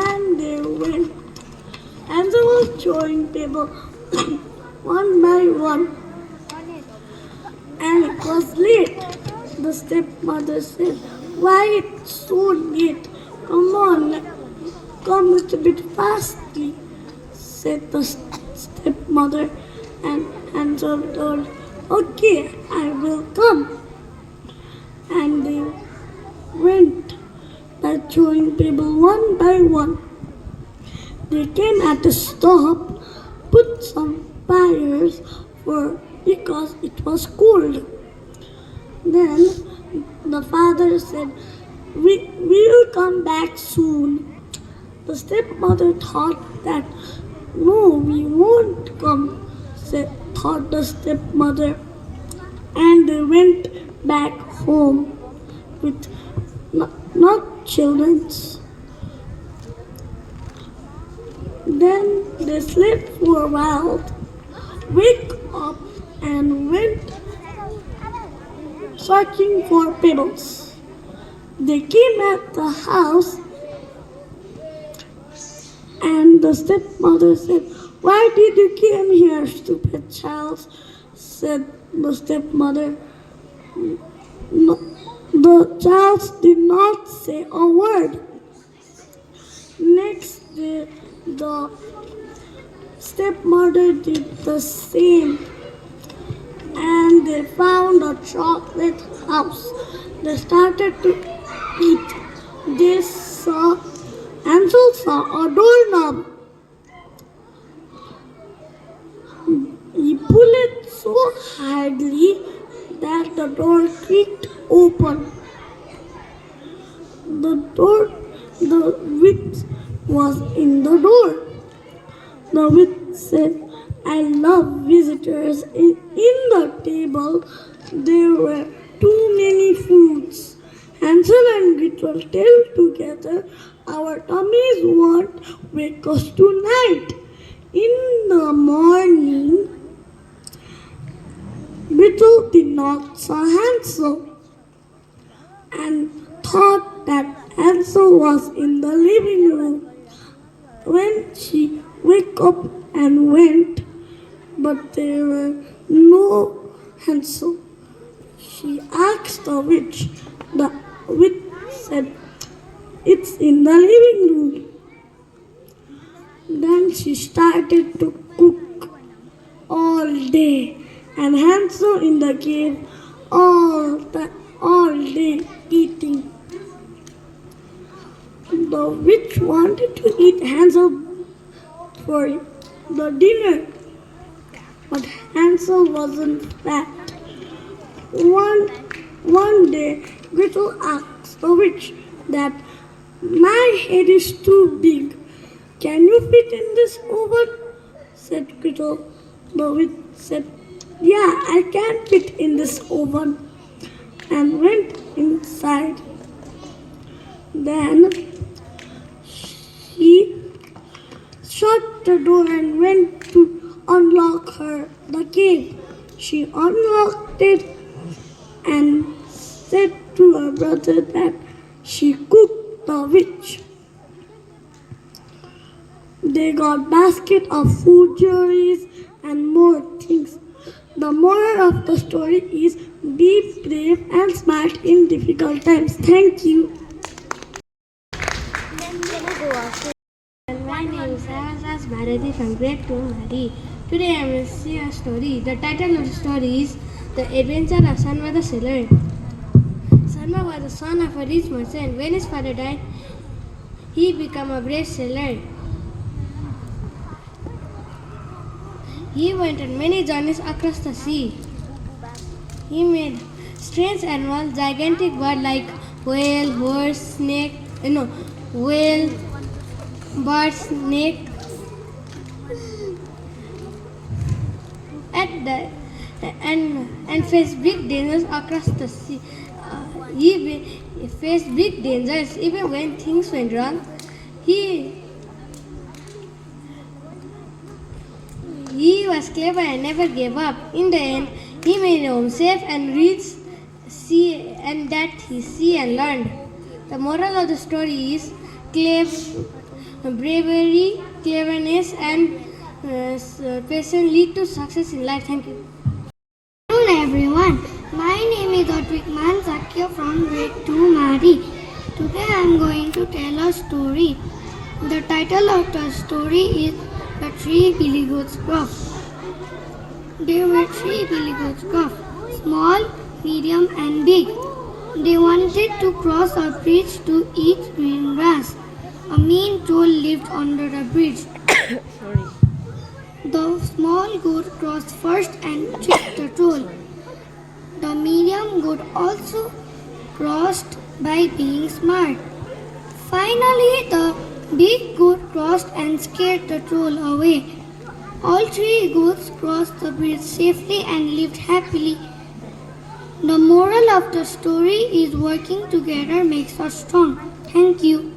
And they went. Hansel was throwing pebbles one by one, and it was late. The stepmother said, "Why it's so late? Come on, come a little bit fastly," said the stepmother, and Hansel told, "Okay, I will come." And they went by throwing pebbles one by one. They came at a stop, put some fires for because it was cold. Then the father said, we will come back soon." The stepmother thought that, "No, we won't come," thought the stepmother. And they went back home with not children's. Then they slept for a while, wake up and went searching for pebbles. They came at the house and the stepmother said, "Why did you come here, stupid child?" said the stepmother. No, the child did not say a word. Next day, the stepmother did the same, and they found a chocolate house. They started to eat. Hansel saw a doorknob. He pulled it so hardly that the door creaked open. The witch was in the door. The witch said, "I love visitors. In the table there were too many foods." Hansel and Gretel tell together, "Our tummies won't wake us tonight." In the morning, Gretel did not saw Hansel and thought that Hansel was in the living room. When she woke up and went, but there were no Hansel, she asked the witch. The witch said, "It's in the living room." Then she started to cook all day, and Hansel in the cave all day eating. The witch wanted to eat Hansel for the dinner, but Hansel wasn't fat. One day, Gretel asked the witch that, "My head is too big. Can you fit in this oven? Said Kito. The witch said, Yeah, I can fit in this oven, and went inside. Then she shut the door and went to unlock the cave. She unlocked it and said to her brother that she cooked the witch. They got basket of food, jewelries, and more things. The moral of the story is be brave and smart in difficult times. Thank you. My name is Sarasas Bharati from grade 2 Mari. Today I will see a story. The title of the story is The Adventure of Sanma the Sailor. Sanma was the son of a rich merchant. When his father died, he became a brave sailor. He went on many journeys across the sea. He made strange animals, gigantic birds like whale, horse, snake, whale, bird, snake. And faced big dangers across the sea. He faced big dangers even when things went wrong. He was clever and never gave up. In the end, he made home safe and reached sea, and that he see and learned. The moral of the story is bravery, cleverness, and patience lead to success in life. Thank you. Good afternoon, everyone. My name is Advikman Sakya from grade 2 Mari. Today I am going to tell a story. The title of the story is The Three Billy Goats Cross. There were three billy goats cross, small, medium and big. They wanted to cross a bridge to eat green grass. A mean troll lived under the bridge. The small goat crossed first and tricked the troll. The medium goat also crossed by being smart. Finally, the big goat crossed and scared the troll away. All three goats crossed the bridge safely and lived happily. The moral of the story is working together makes us strong. Thank you.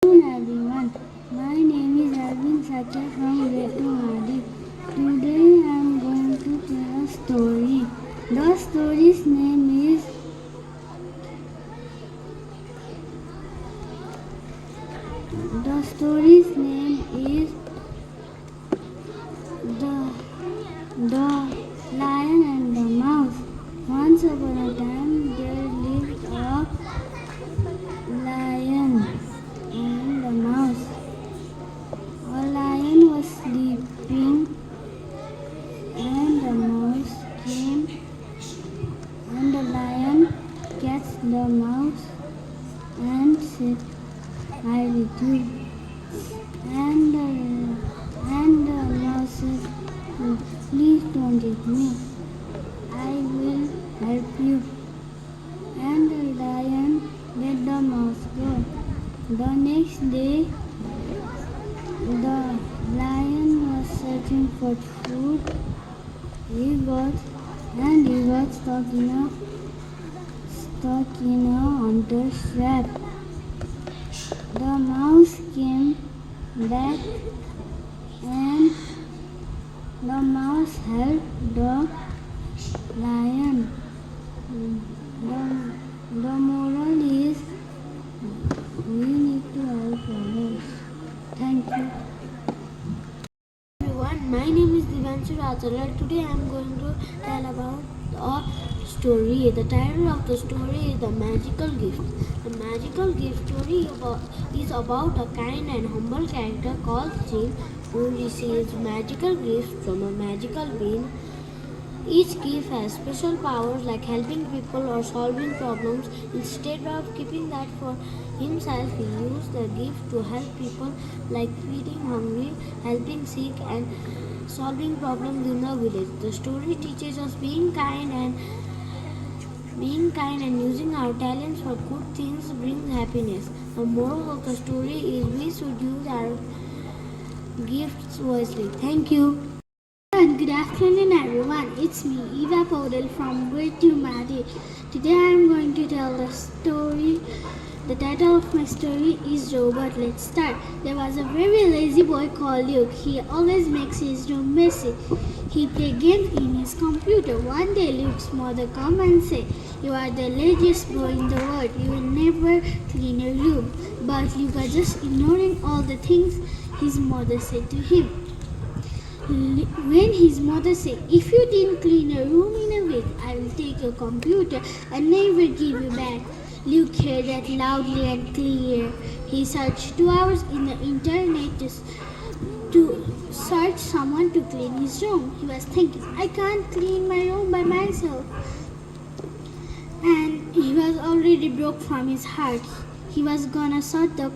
Hello everyone, my name is Arvind Sakya from grade 2 Madi. Today I am going to tell a story. The story's name is The Lion and the Mouse. Once upon a time there lived a lion and a mouse. A lion was sleeping and the mouse came and the lion catched the mouse and said, I with you. And the mouse said, please don't hit me. I will help you. And the lion let the mouse go. The next day, the lion was searching for food. He got stuck in a hunter's trap. The mouse came back and the mouse helped the lion. The moral is we need to help others. Thank you. Everyone, my name is Divanshu Rajalar. Today I am going to tell about a story. The title of the story is The Magical Gift. The Magical Gift story is about a kind and humble character called Jim who receives magical gifts from a magical being. Each gift has special powers like helping people or solving problems. Instead of keeping that for himself, he used the gift to help people like feeding hungry, helping sick and solving problems in the village. The story teaches us being kind and Being kind and using our talents for good things brings happiness. The moral of the story is we should use our gifts wisely. Thank you. And good afternoon everyone, it's me Eva Podel from grade 2 Math. Today I am going to tell the story. The title of my story is Robot. Let's start. There was a very lazy boy called Luke. He always makes his room messy. He plays games in his computer. One day Luke's mother come and say, "You are the laziest boy in the world. You will never clean your room." But Luke was just ignoring all the things his mother said to him. When his mother said, "If you didn't clean your room in a week, I will take your computer and never give you back," Luke heard that loudly and clear. He searched 2 hours in the internet to search someone to clean his room. He was thinking, "I can't clean my room by myself." And he was already broke from his heart. He was gonna start the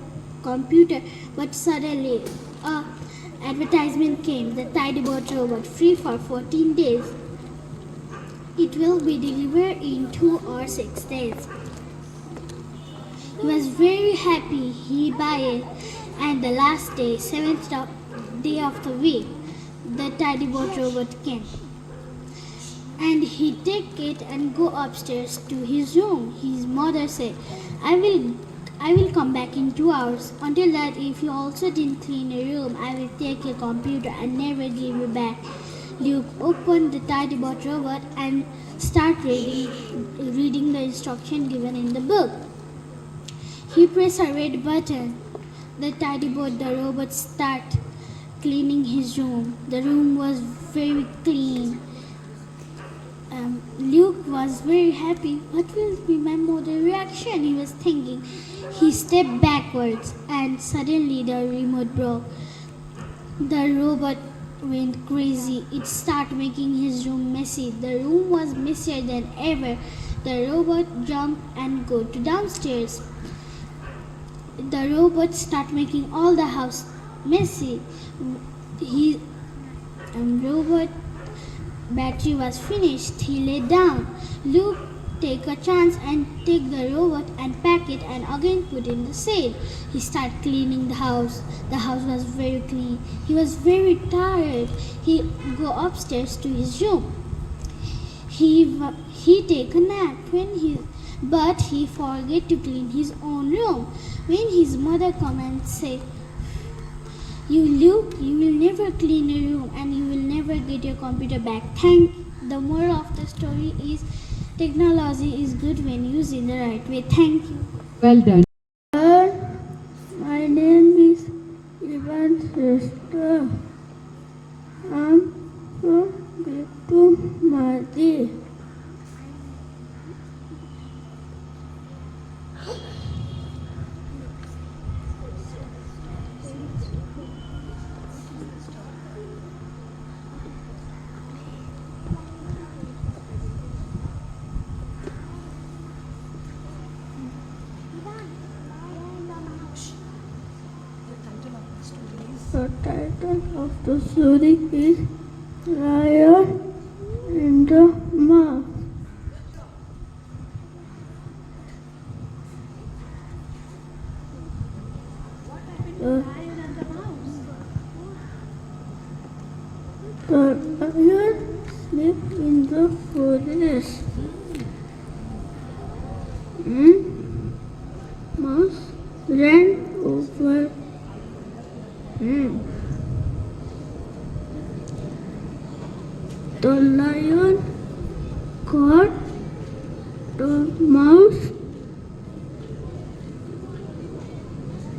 computer, but suddenly a advertisement came. The Tidybot robot, free for 14 days. It will be delivered in 2 or 6 days. He was very happy. He bought it, and the last day, 7th day of the week, the Tidybot robot came. And he take it and go upstairs to his room. His mother said, I will come back in 2 hours. Until that, if you also didn't clean your room, I will take your computer and never give you back. Luke opened the Tidybot robot and started reading the instruction given in the book. He pressed a red button. The Tidybot, the robot, started cleaning his room. The room was very clean. Luke was very happy. What will be my mother's reaction? He was thinking. He stepped backwards and suddenly the remote broke. The robot went crazy. It started making his room messy. The room was messier than ever. The robot jumped and go to downstairs. The robot started making all the house messy. Robot battery was finished. He lay down. Luke take a chance and take the robot and pack it and again put in the sale. He started cleaning the house. The house was very clean. He was very tired. He go upstairs to his room. He take a nap but he forget to clean his own room. When his mother come and say, "You Luke, you will never clean your room and you will never get your computer back." The moral of the story is technology is good when used in the right way. Thank you. Well done. My name is Ivan Sister. I'm from grade 2 Magh. The title of the story is Lion and the Mouse. The lion lived in the forest. Mouse ran over him. The lion caught the mouse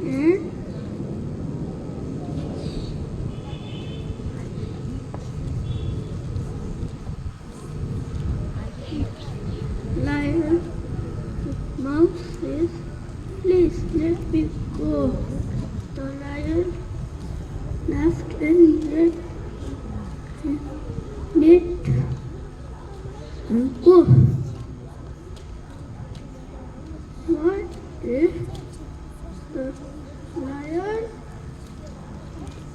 and lion mouse says, "Please let me go." The lion laughed and let go. What if the lion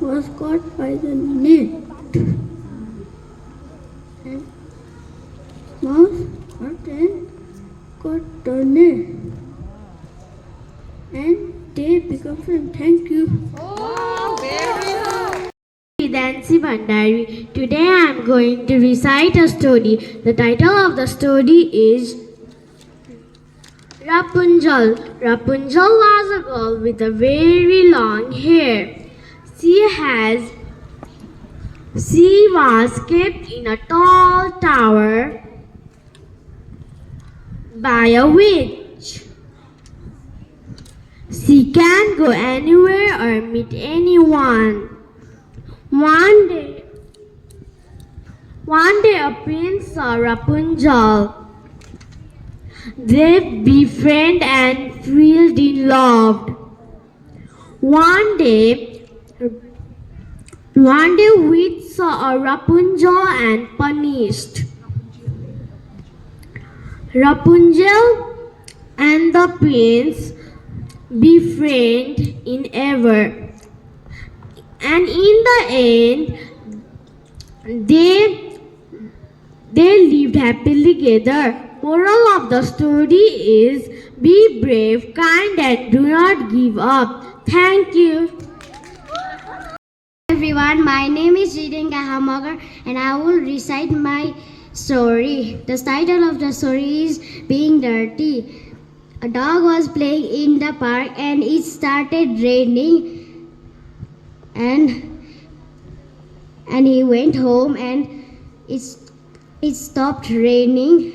was caught by the net? And mouse attended turn and they become friends. Thank you. Dancy Bandari. Today I am going to recite a story. The title of the story is Rapunzel. Rapunzel was a girl with a very long hair. She was kept in a tall tower by a witch. She can't go anywhere or meet anyone. One day a prince saw Rapunzel. They befriended and fell in love. One day, witch saw a Rapunzel and punished. Rapunzel and the prince befriended in ever. And in the end, they lived happily together. Moral of the story is be brave, kind, and do not give up. Thank you. Everyone, my name is Magh and I will recite my story. The title of the story is Being Dirty. A dog was playing in the park and it started raining and he went home and it stopped raining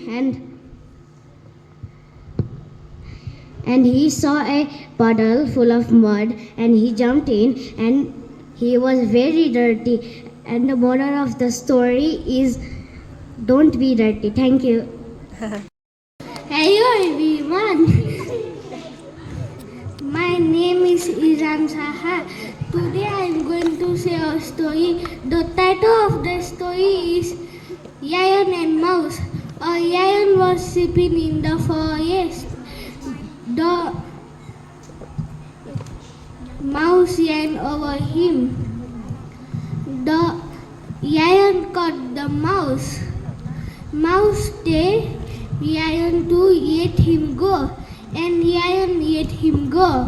and he saw a puddle full of mud and he jumped in and he was very dirty. And the moral of the story is don't be dirty. Thank you. Hello everyone. My name is Izan Saha. Today I am going to say a story. The title of the story is Lion and Mouse. A lion was sleeping in the forest. The mouse ran over him. The lion caught the mouse. Mouse stayed lion to let him go, and lion let him go.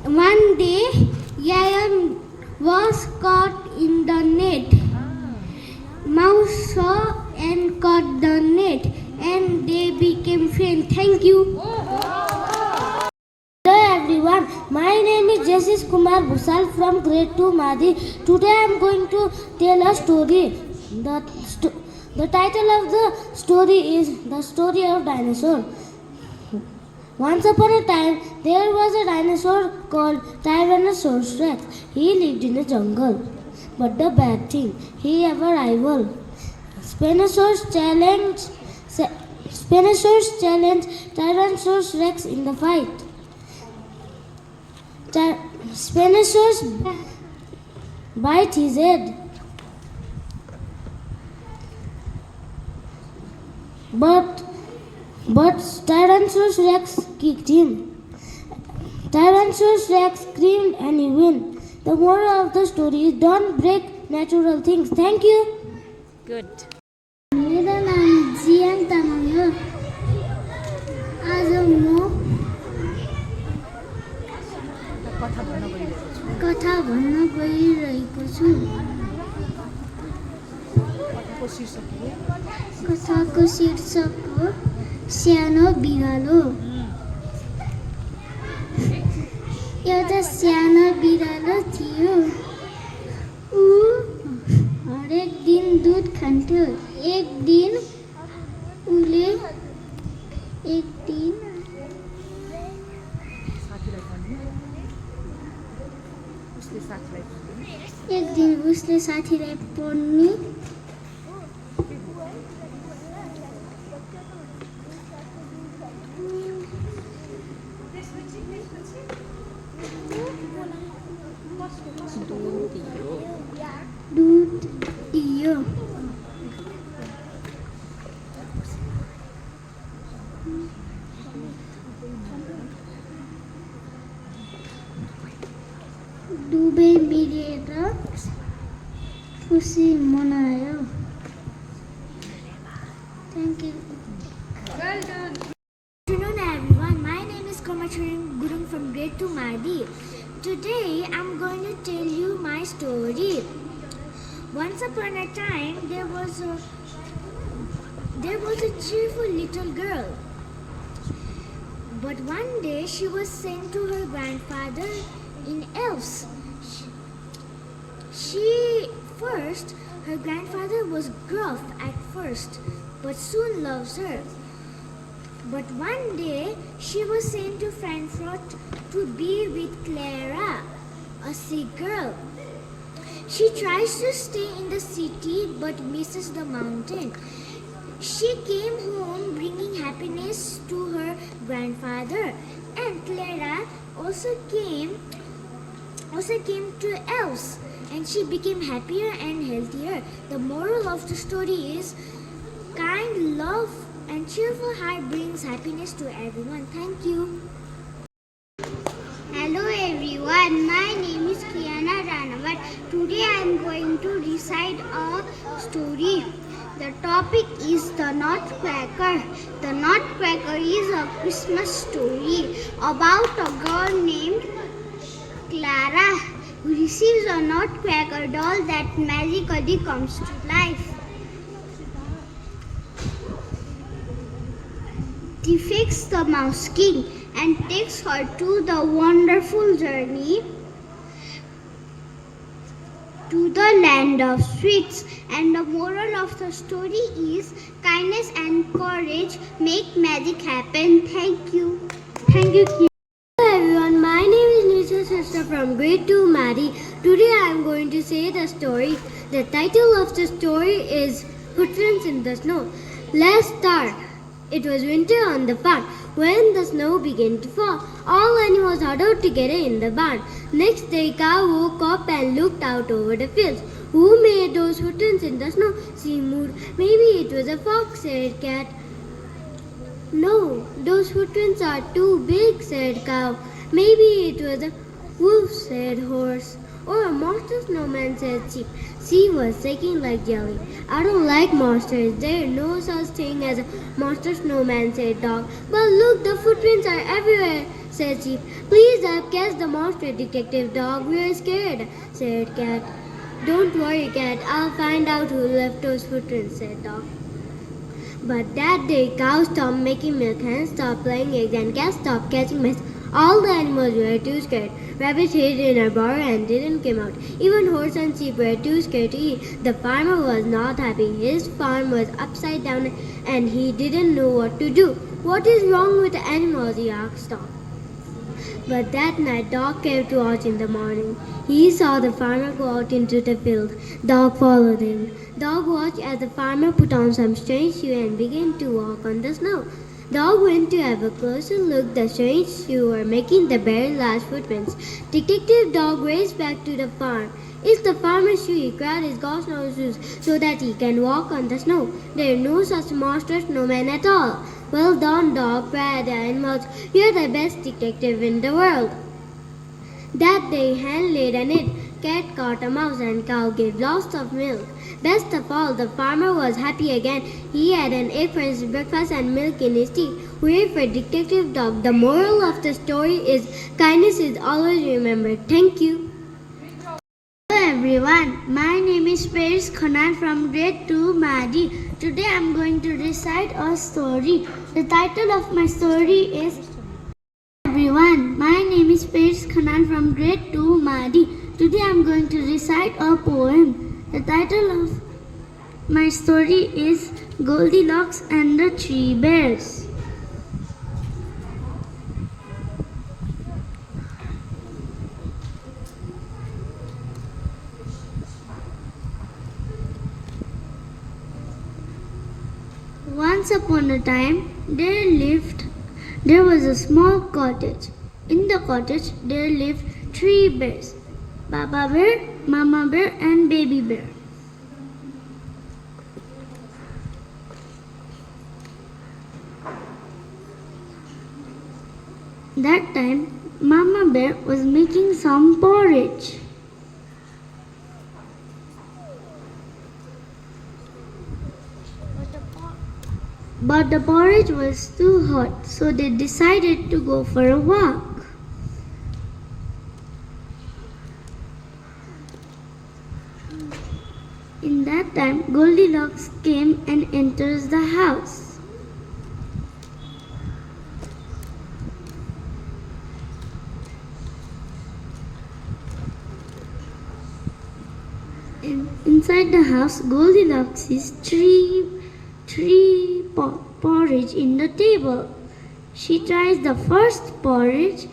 One day, lion was caught in the net. Mouse saw and caught the net, and they became friends. Thank you. Hello everyone, my name is Justice Kumar Bhusal from grade 2 Magh. Today I am going to tell a story. The title of the story is The Story of Dinosaur. Once upon a time, there was a dinosaur called Tyrannosaurus Rex. He lived in the jungle. But the bad thing, he had a rival. Spinosaurus challenged Tyrannosaurus Rex in the fight. Spinosaurus bite his head. But Tyrannosaurus Rex kicked him. Tyrannosaurus Rex screamed and he won. The moral of the story is don't break natural things. Thank you. Good. मेरो नाम जियान तामाङ हो। आज म कथा भन्न गइरहेको छु। कथाको शीर्षक हो सानो बिरालो। एउटा सानो बिरालो थियो। ऊ हरेक दिन दुध खान्थ्यो। एक दिन उसले साथीलाई पढ्ने दूध दियो। दुवै मिलेर खुसी मनायो। Thank you. Good afternoon everyone. My name is Kamachurang Gurung from grade 2 Marg. Today I'm going to tell you my story. Once upon a time there was a cheerful little girl. But one day she was sent to her grandfather in elves. Her grandfather was gruff at first, but soon loves her. But one day she was sent to Frankfurt to be with Clara, a sick girl. She tries to stay in the city but misses the mountain. She came home bringing happiness to her grandfather, and Clara also came to elves, and she became happier and healthier. The moral of the story is kind love and cheerful heart brings happiness to everyone. Thank you. Hello everyone, my name is Kiana Ranavat. Today I am going to recite a story. The topic is the Nutcracker. The Nutcracker is a Christmas story about a girl named Clara who receives a Nutcracker doll that magically comes to life. Defeats the Mouse King and takes her to the wonderful journey to the land of sweets. And the moral of the story is kindness and courage make magic happen. Thank you. Thank you. Hello everyone, my name is Nisha Sister from grade 2 Mari. Today I am going to say the story. The title of the story is Footprints in the Snow. Let's start. It was winter on the farm. When the snow began to fall, all animals huddled together in the barn. Next day, Cow woke up and looked out over the fields. Who made those footprints in the snow? She moved. Maybe it was a fox, said Cat. No, those footprints are too big, said Cow. Maybe it was a wolf, said Horse. Or a monster snowman, said Sheep. She was shaking like jelly. I don't like monsters. There is no such thing as a monster snowman, said Dog. But look, the footprints are everywhere, said Sheep. Please catch the monster, Detective Dog. We are scared, said Cat. Don't worry, Cat. I'll find out who left those footprints, said Dog. But that day, Cow stopped making milk, Hen stopped laying eggs, and Cat stopped catching mice. All the animals were too scared. Rabbit hid in a burrow and didn't come out. Even horse and sheep were too scared to eat. The farmer was not happy. His farm was upside down and he didn't know what to do. What is wrong with the animals? He asked Dog. But that night, Dog came to watch in the morning. He saw the farmer go out into the field. Dog followed him. Dog watched as the farmer put on some strange shoes and began to walk on the snow. Dog went to have a closer look. The strange shoes were making the very large footprints. Detective Dog raced back to the farm. It's the farmer's shoe. He cried his gosh shoes so that he can walk on the snow. There is no such monster snowman at all. Well done, Dog, cried the animals. You're the best detective in the world. That day, Hen laid an egg. Cat caught a mouse and Cow gave lots of milk. Best of all, the farmer was happy again. He had an egg for his breakfast and milk in his tea. Hooray for Detective Dog. The moral of the story is kindness is always remembered. Thank you. Hello everyone, my name is Paris Khanan from grade 2 Madi. Today I am going to recite a story. The title of my story is Everyone, my name is Paris Khanan from grade 2 Madi. Today I am going to recite a poem. The title of my story is Goldilocks and the Three Bears. Once upon a time, there was a small cottage. In the cottage, there lived three bears: Baba Bear, Mama Bear, and Baby Bear. That time, Mama Bear was making some porridge. But the porridge was too hot, so they decided to go for a walk. In that time, Goldilocks came and enters the house. Inside the house, Goldilocks sees three porridge in the table. She tries the first porridge.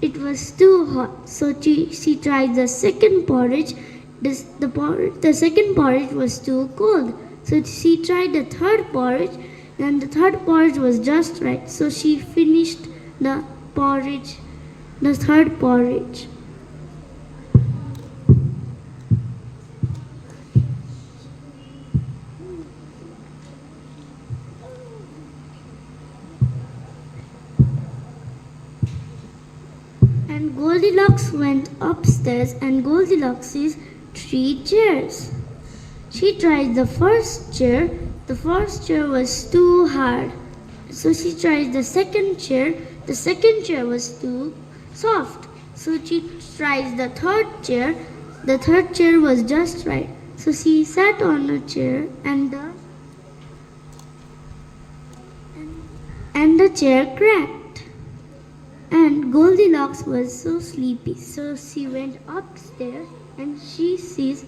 It was too hot, so she tries the second porridge. The second porridge was too cold, so she tried the third porridge, and the third porridge was just right, so she finished the third porridge. And Goldilocks went upstairs, and Goldilocks sees 3 chairs. She tried the first chair. The first chair was too hard, so she tried the second chair. The second chair was too soft, so she tries the third chair. The third chair was just right, so she sat on a chair, and the chair cracked. And Goldilocks was so sleepy, so she went upstairs and she sees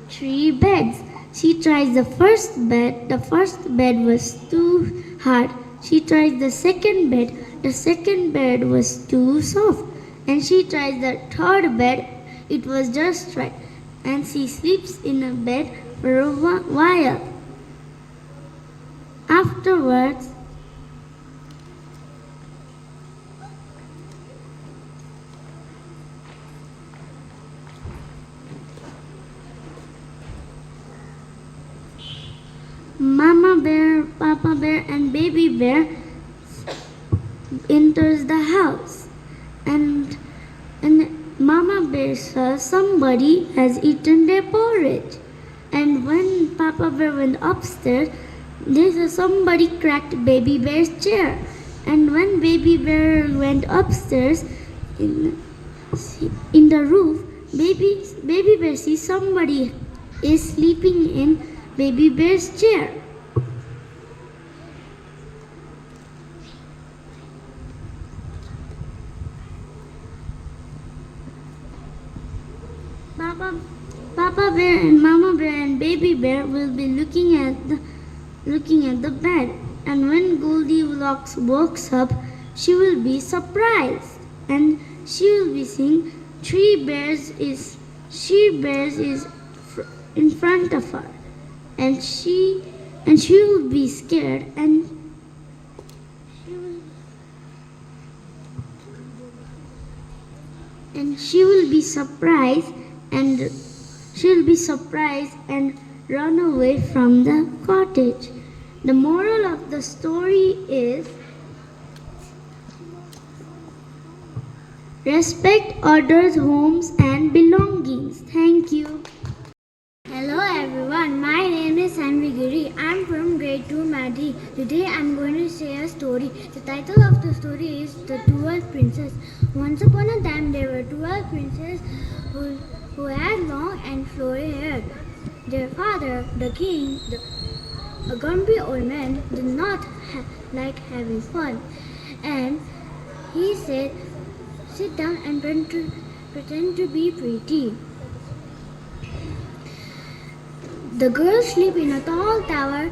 3 beds. She tries the first bed. The first bed was too hard. She tries the second bed. The second bed was too soft. And she tries the third bed. It was just right. And she sleeps in a bed for a while. Afterwards, Mama Bear, Papa Bear, and Baby Bear enters the house, and Mama Bear saw somebody has eaten their porridge. And when Papa Bear went upstairs, they saw somebody cracked Baby Bear's chair. And when Baby Bear went upstairs in the roof, Baby Bear sees somebody is sleeping in Baby Bear's chair. Papa Bear and Mama Bear and Baby Bear will be looking at the bed. And when Goldilocks wakes up, she will be surprised, and she will be seeing 3 bears is in front of her. And she will be scared, and she will be surprised, and run away from the cottage. The moral of the story is respect others' homes and belongings. Thank you. Hello everyone, my name is Giri. I'm from grade 2 Magh. Today I'm going to say a story. The title of the story is The 12 Princes. Once upon a time there were 12 princes who had long and flowy hair. Their father, the king, a grumpy old man, did not like having fun. And he said, sit down and pretend to be pretty. The girls sleep in a tall tower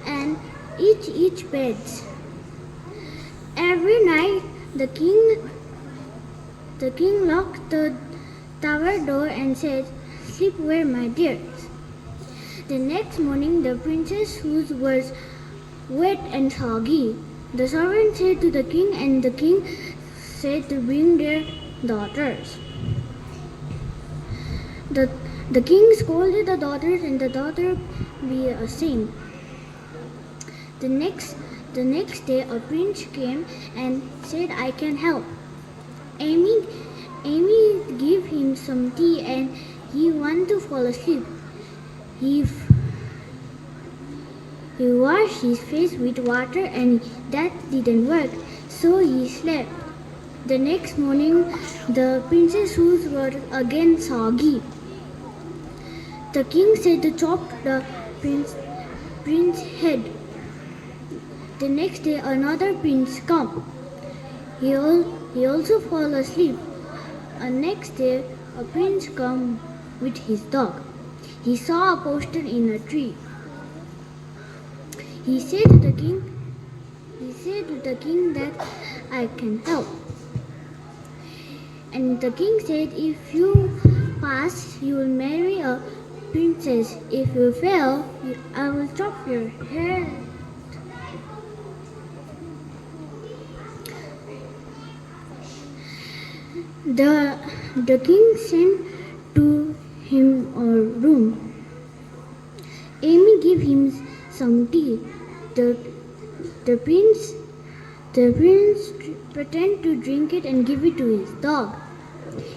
and each beds. Every night the king locked the tower door and said, sleep well, my dears. The next morning the princess' shoes was wet and soggy. The servant said to the king, and the king said to bring their daughters. The king scolded the daughters, and the daughter be ashamed. The next day a prince came and said, I can help. Amy gave him some tea and he wanted to fall asleep. He washed his face with water and that didn't work, so he slept. The next morning, the prince's shoes were again soggy. The king said to chop the prince's head. The next day, another prince came. He also fell asleep. Next day, a prince came with his dog. He saw a poster in a tree. He said to the king that I can help. And the king said, if you pass, you will marry a princess. If you fail, I will chop your head. The king sent to him a room. Amy gave him some tea. The prince pretended to drink it and give it to his dog.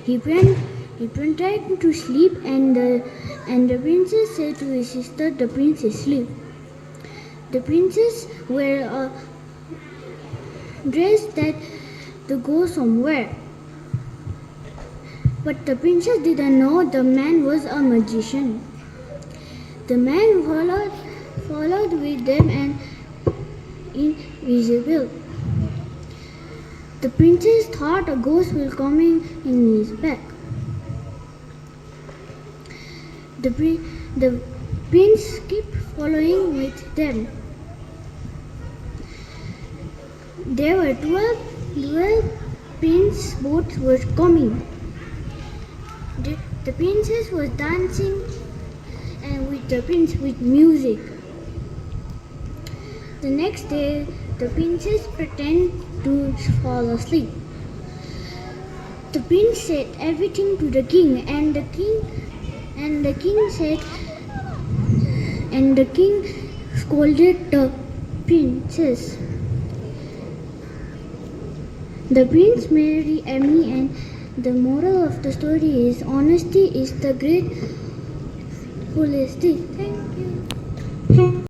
He pretended to sleep, and the princess said to his sister, "The prince is asleep." The princess wear a dress that to go somewhere. But the princess didn't know the man was a magician. The man followed with them and invisible. The princess thought a ghost was coming in his back. The prince kept following with them. There were 12 prince boats were coming. The princess was dancing and with the prince with music. The next day, the princess pretended to fall asleep. The prince said everything to the king, and the king scolded the princess. The prince married Amy, and the moral of the story is honesty is the great honesty. Thank you.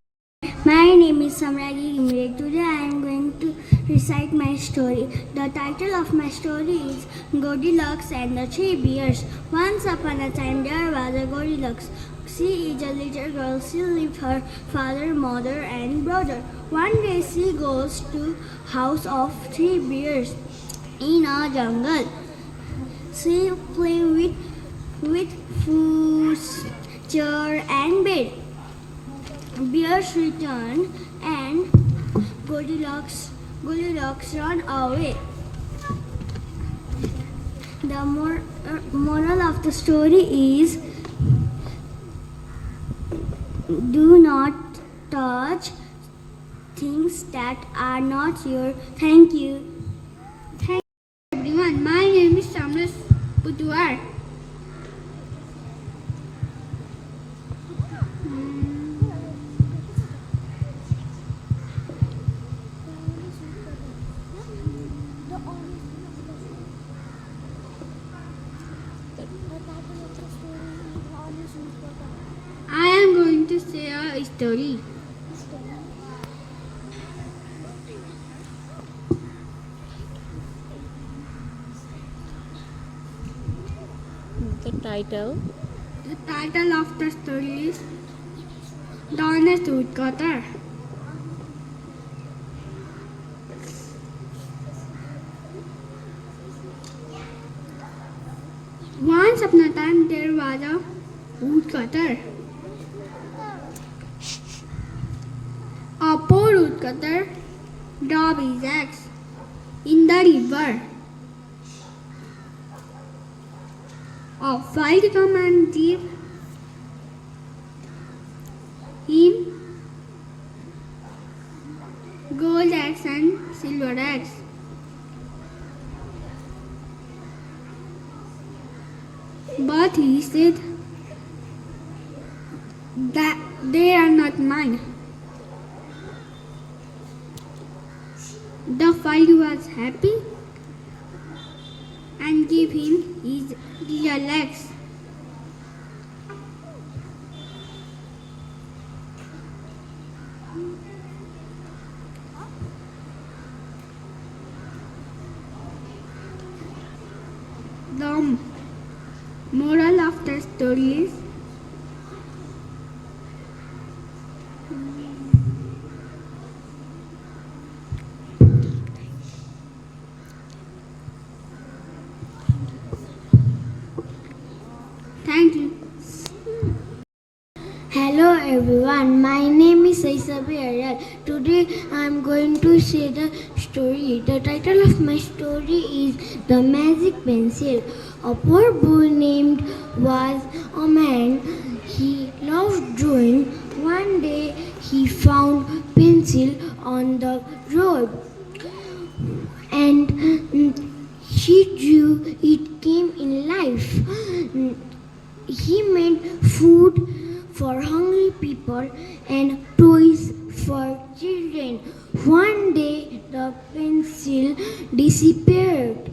My name is Samragi Gimre. Today I am going to recite my story. The title of my story is Goldilocks and the Three Bears. Once upon a time there was a Goldilocks. She is a little girl. She lived her father, mother and brother. One day she goes to house of three bears in a jungle. She play with food, chair and bed. Bears return and Goldilocks run away. The moral of the story is do not touch things that are not yours. Thank you. Everyone, my name is Samras Putwar. I am going to say a story. The title of the story is The Honest Woodcutter. Once upon a time there was a woodcutter. A poor woodcutter dropped his axe in the river. A fight come and give him gold axe and silver axe. But he said that they are not mine. The fight was happy and gave him his real axe. The moral of the story is thank you. Hello everyone, my name is Saisabi Ariel. Today I am going to share the story. The title of my story is The Magic Pencil. A poor boy named was a man. He loved drawing. One day he found pencil on the road and he drew it came in life. He made food for hungry people and toys for children. One day the pencil disappeared,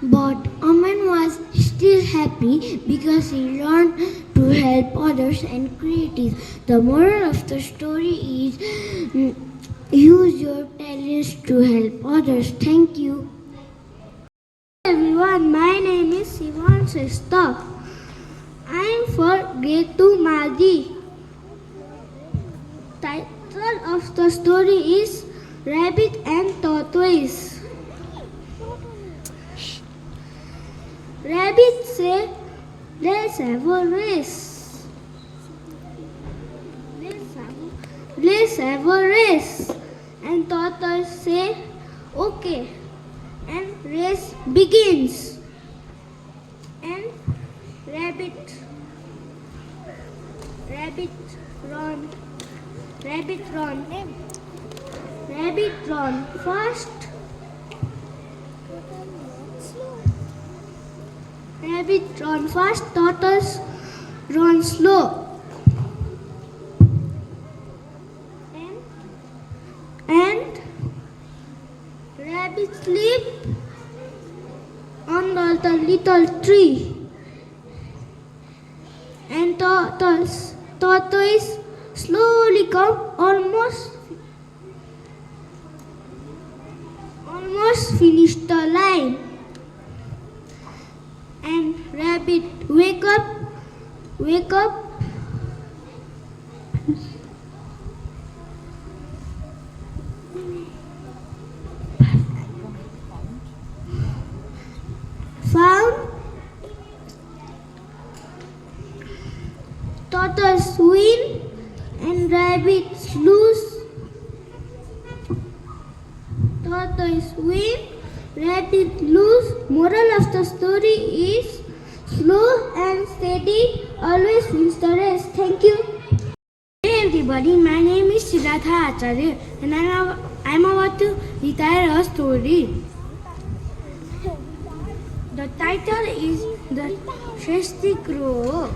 but Aman was still happy because he learned to help others and creative. The moral of the story is use your talents to help others. Thank you. Everyone, my name is Sivan Sesta. I am for grade 2 Magh. Title of the story is Rabbit and Tortoise. Rabbit say, let's have a race. Let's have a race. And tortoise say, okay. And race begins. And rabbit run. Rabbit run fast. Rabbit run fast. Tortoise run slow. And rabbit sleep on the little tree. And tortoise slowly come almost finish the line. And rabbit wake up found tortoise win and rabbit lose. Tortoise win, rabbit lose. Moral of the story is slow and steady always wins the race. Thank you. Hey everybody, my name is Siddhartha Acharya and I'm about to retire a story. The title is The Thirsty Crow.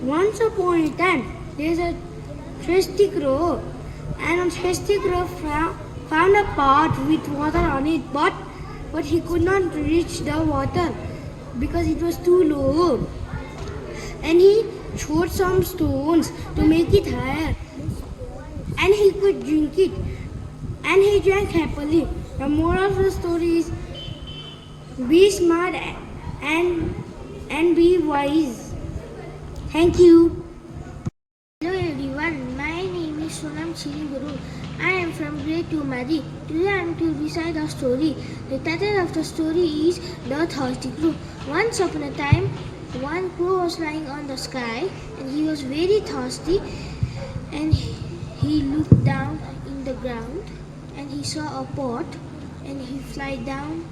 Once upon a time, there is a thirsty crow, and a thirsty crow found a pot with water on it, but he could not reach the water because it was too low. And he threw some stones to make it higher, and he could drink it, and he drank happily. The moral of the story is be smart and be wise. Thank you. Hello everyone, my name is Sonam Chiriguru. I am from grade 2 Magh. Today I am to recite a story. The title of the story is The Thirsty Crow. Once upon a time, one crow was flying on the sky and he was very thirsty, and he looked down in the ground and he saw a pot and he fly down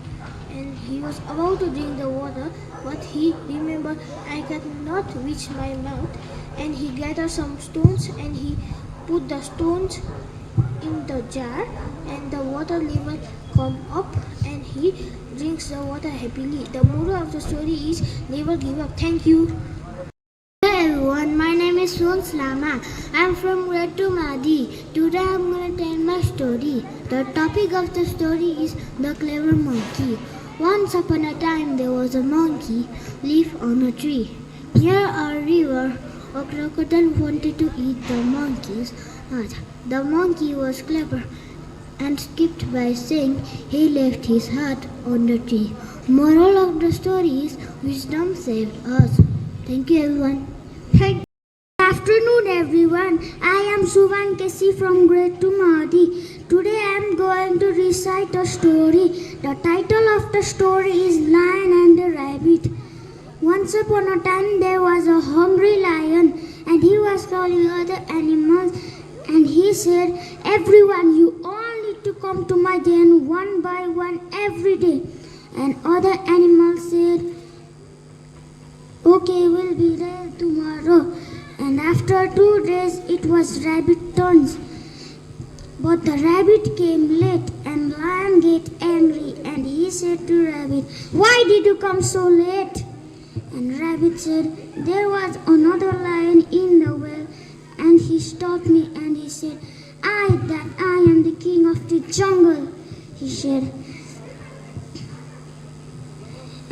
and he was about to drink the water, but he remembered, I cannot reach my mouth, and he gathered some stones and he put the stones in the jar and the water level come up and he drinks the water happily. The moral of the story is never give up. Thank you. Hello everyone, my name is Son Slama. I am from grade 2 Magh. Today I am going to tell my story. The topic of the story is The Clever Monkey. Once upon a time there was a monkey lived on a tree. Near a river, a crocodile wanted to eat the monkey's mouth. The monkey was clever and skipped by saying he left his heart on the tree. Moral of the story is wisdom saved us. Thank you, everyone. Good afternoon, everyone. I am Suvan Kesi from grade 2 Mahdi. Today I am going to recite a story. The title of the story is Lion and the Rabbit. Once upon a time there was a hungry lion, and he was calling other animals, and he said, "Everyone, you all need to come to my den one by one every day." And other animals said, "Okay, we'll be there tomorrow." And after 2 days it was rabbit turns. But the rabbit came late, and lion get angry, and he said to rabbit, "Why did you come so late?" And rabbit said, "There was another lion in the well, and he stopped me, and he said, that I am the king of the jungle," he said.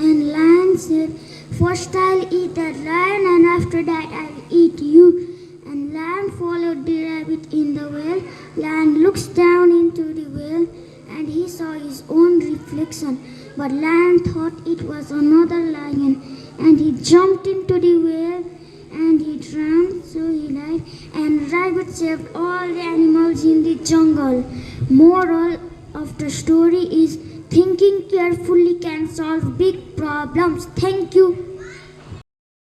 And lion said, "First I'll eat that lion, and after that I'll eat you." And lion followed the rabbit in the well. Lion looks down into the well, and he saw his own reflection. But lion thought it was another lion, and he jumped into the well, and he drowned, so he died. And rabbit saved all the animals in the jungle. Moral of the story is thinking carefully can solve big problems. Thank you.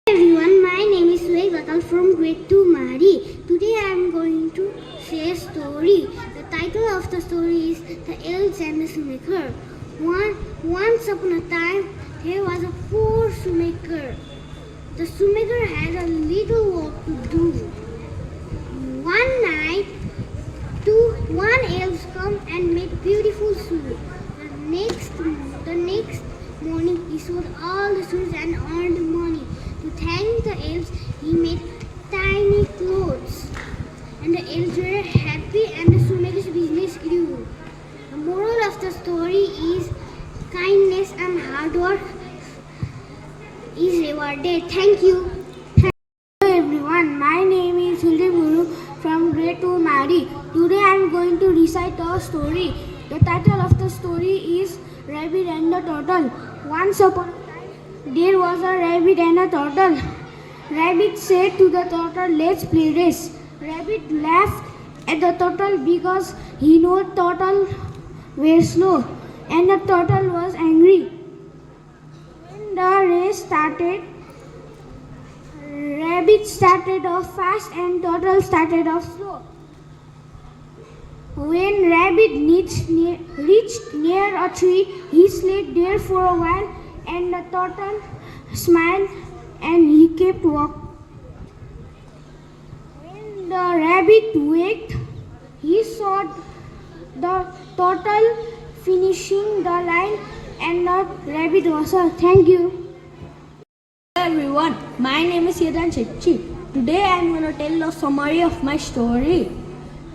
Hi everyone, my name is Sway from grade 2 Mahdi. Today I am going to say a story. The title of the story is The Elves and the Shoemaker. Once upon a time, there was a poor shoemaker. The shoemaker had a little work to do. One night, one elf come and made beautiful shoes. The next morning, he sold all the shoes and earned money. To thank the elves, he made tiny clothes. And the elves were happy, and the shoemaker's business grew. The moral of the story is kindness and hard work is rewarded. Thank you. Hello everyone, my name is Hilde Guru from grade 2 Mahdi. Today I am going to recite a story. The title of the story is Rabbit and the Turtle. Once upon a time, there was a rabbit and a turtle. Rabbit said to the turtle, "Let's play race." Rabbit laughed at the turtle because he knew turtle were slow, and the turtle was angry. When the race started, rabbit started off fast and turtle started off slow. When rabbit reached near a tree, he sat there for a while, and the turtle smiled and he kept walking. When the rabbit waked, he saw the turtle finishing the line, and the rabbit was a thank you. Hello everyone, my name is Yedan Chetchi. Today I am going to tell a summary of my story.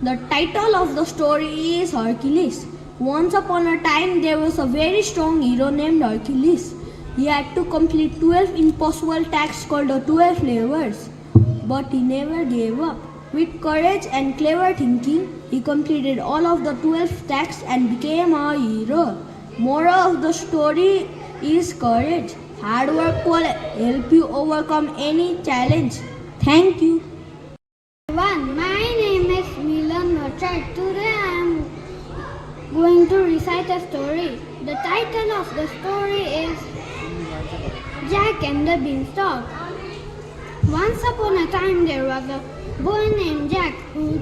The title of the story is Hercules. Once upon a time there was a very strong hero named Hercules. He had to complete 12 impossible tasks called the 12 labors. But he never gave up. With courage and clever thinking, he completed all of the 12 tasks and became a hero. Moral of the story is courage. Hard work will help you overcome any challenge. Thank you. Everyone, my name is Milan Machar. Today I am going to recite a story. The title of the story is Jack and the Beanstalk. Once upon a time there was a boy named Jack who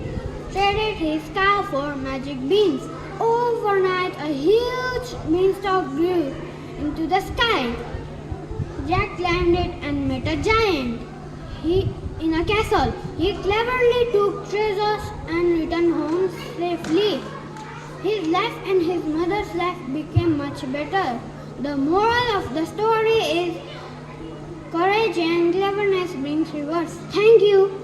traded his cow for magic beans. Overnight a huge beanstalk grew into the sky. Jack climbed it and met a giant. In a castle. He cleverly took treasures and returned home safely. His life and his mother's life became much better. The moral of the story is courage and cleverness brings rewards. Thank you.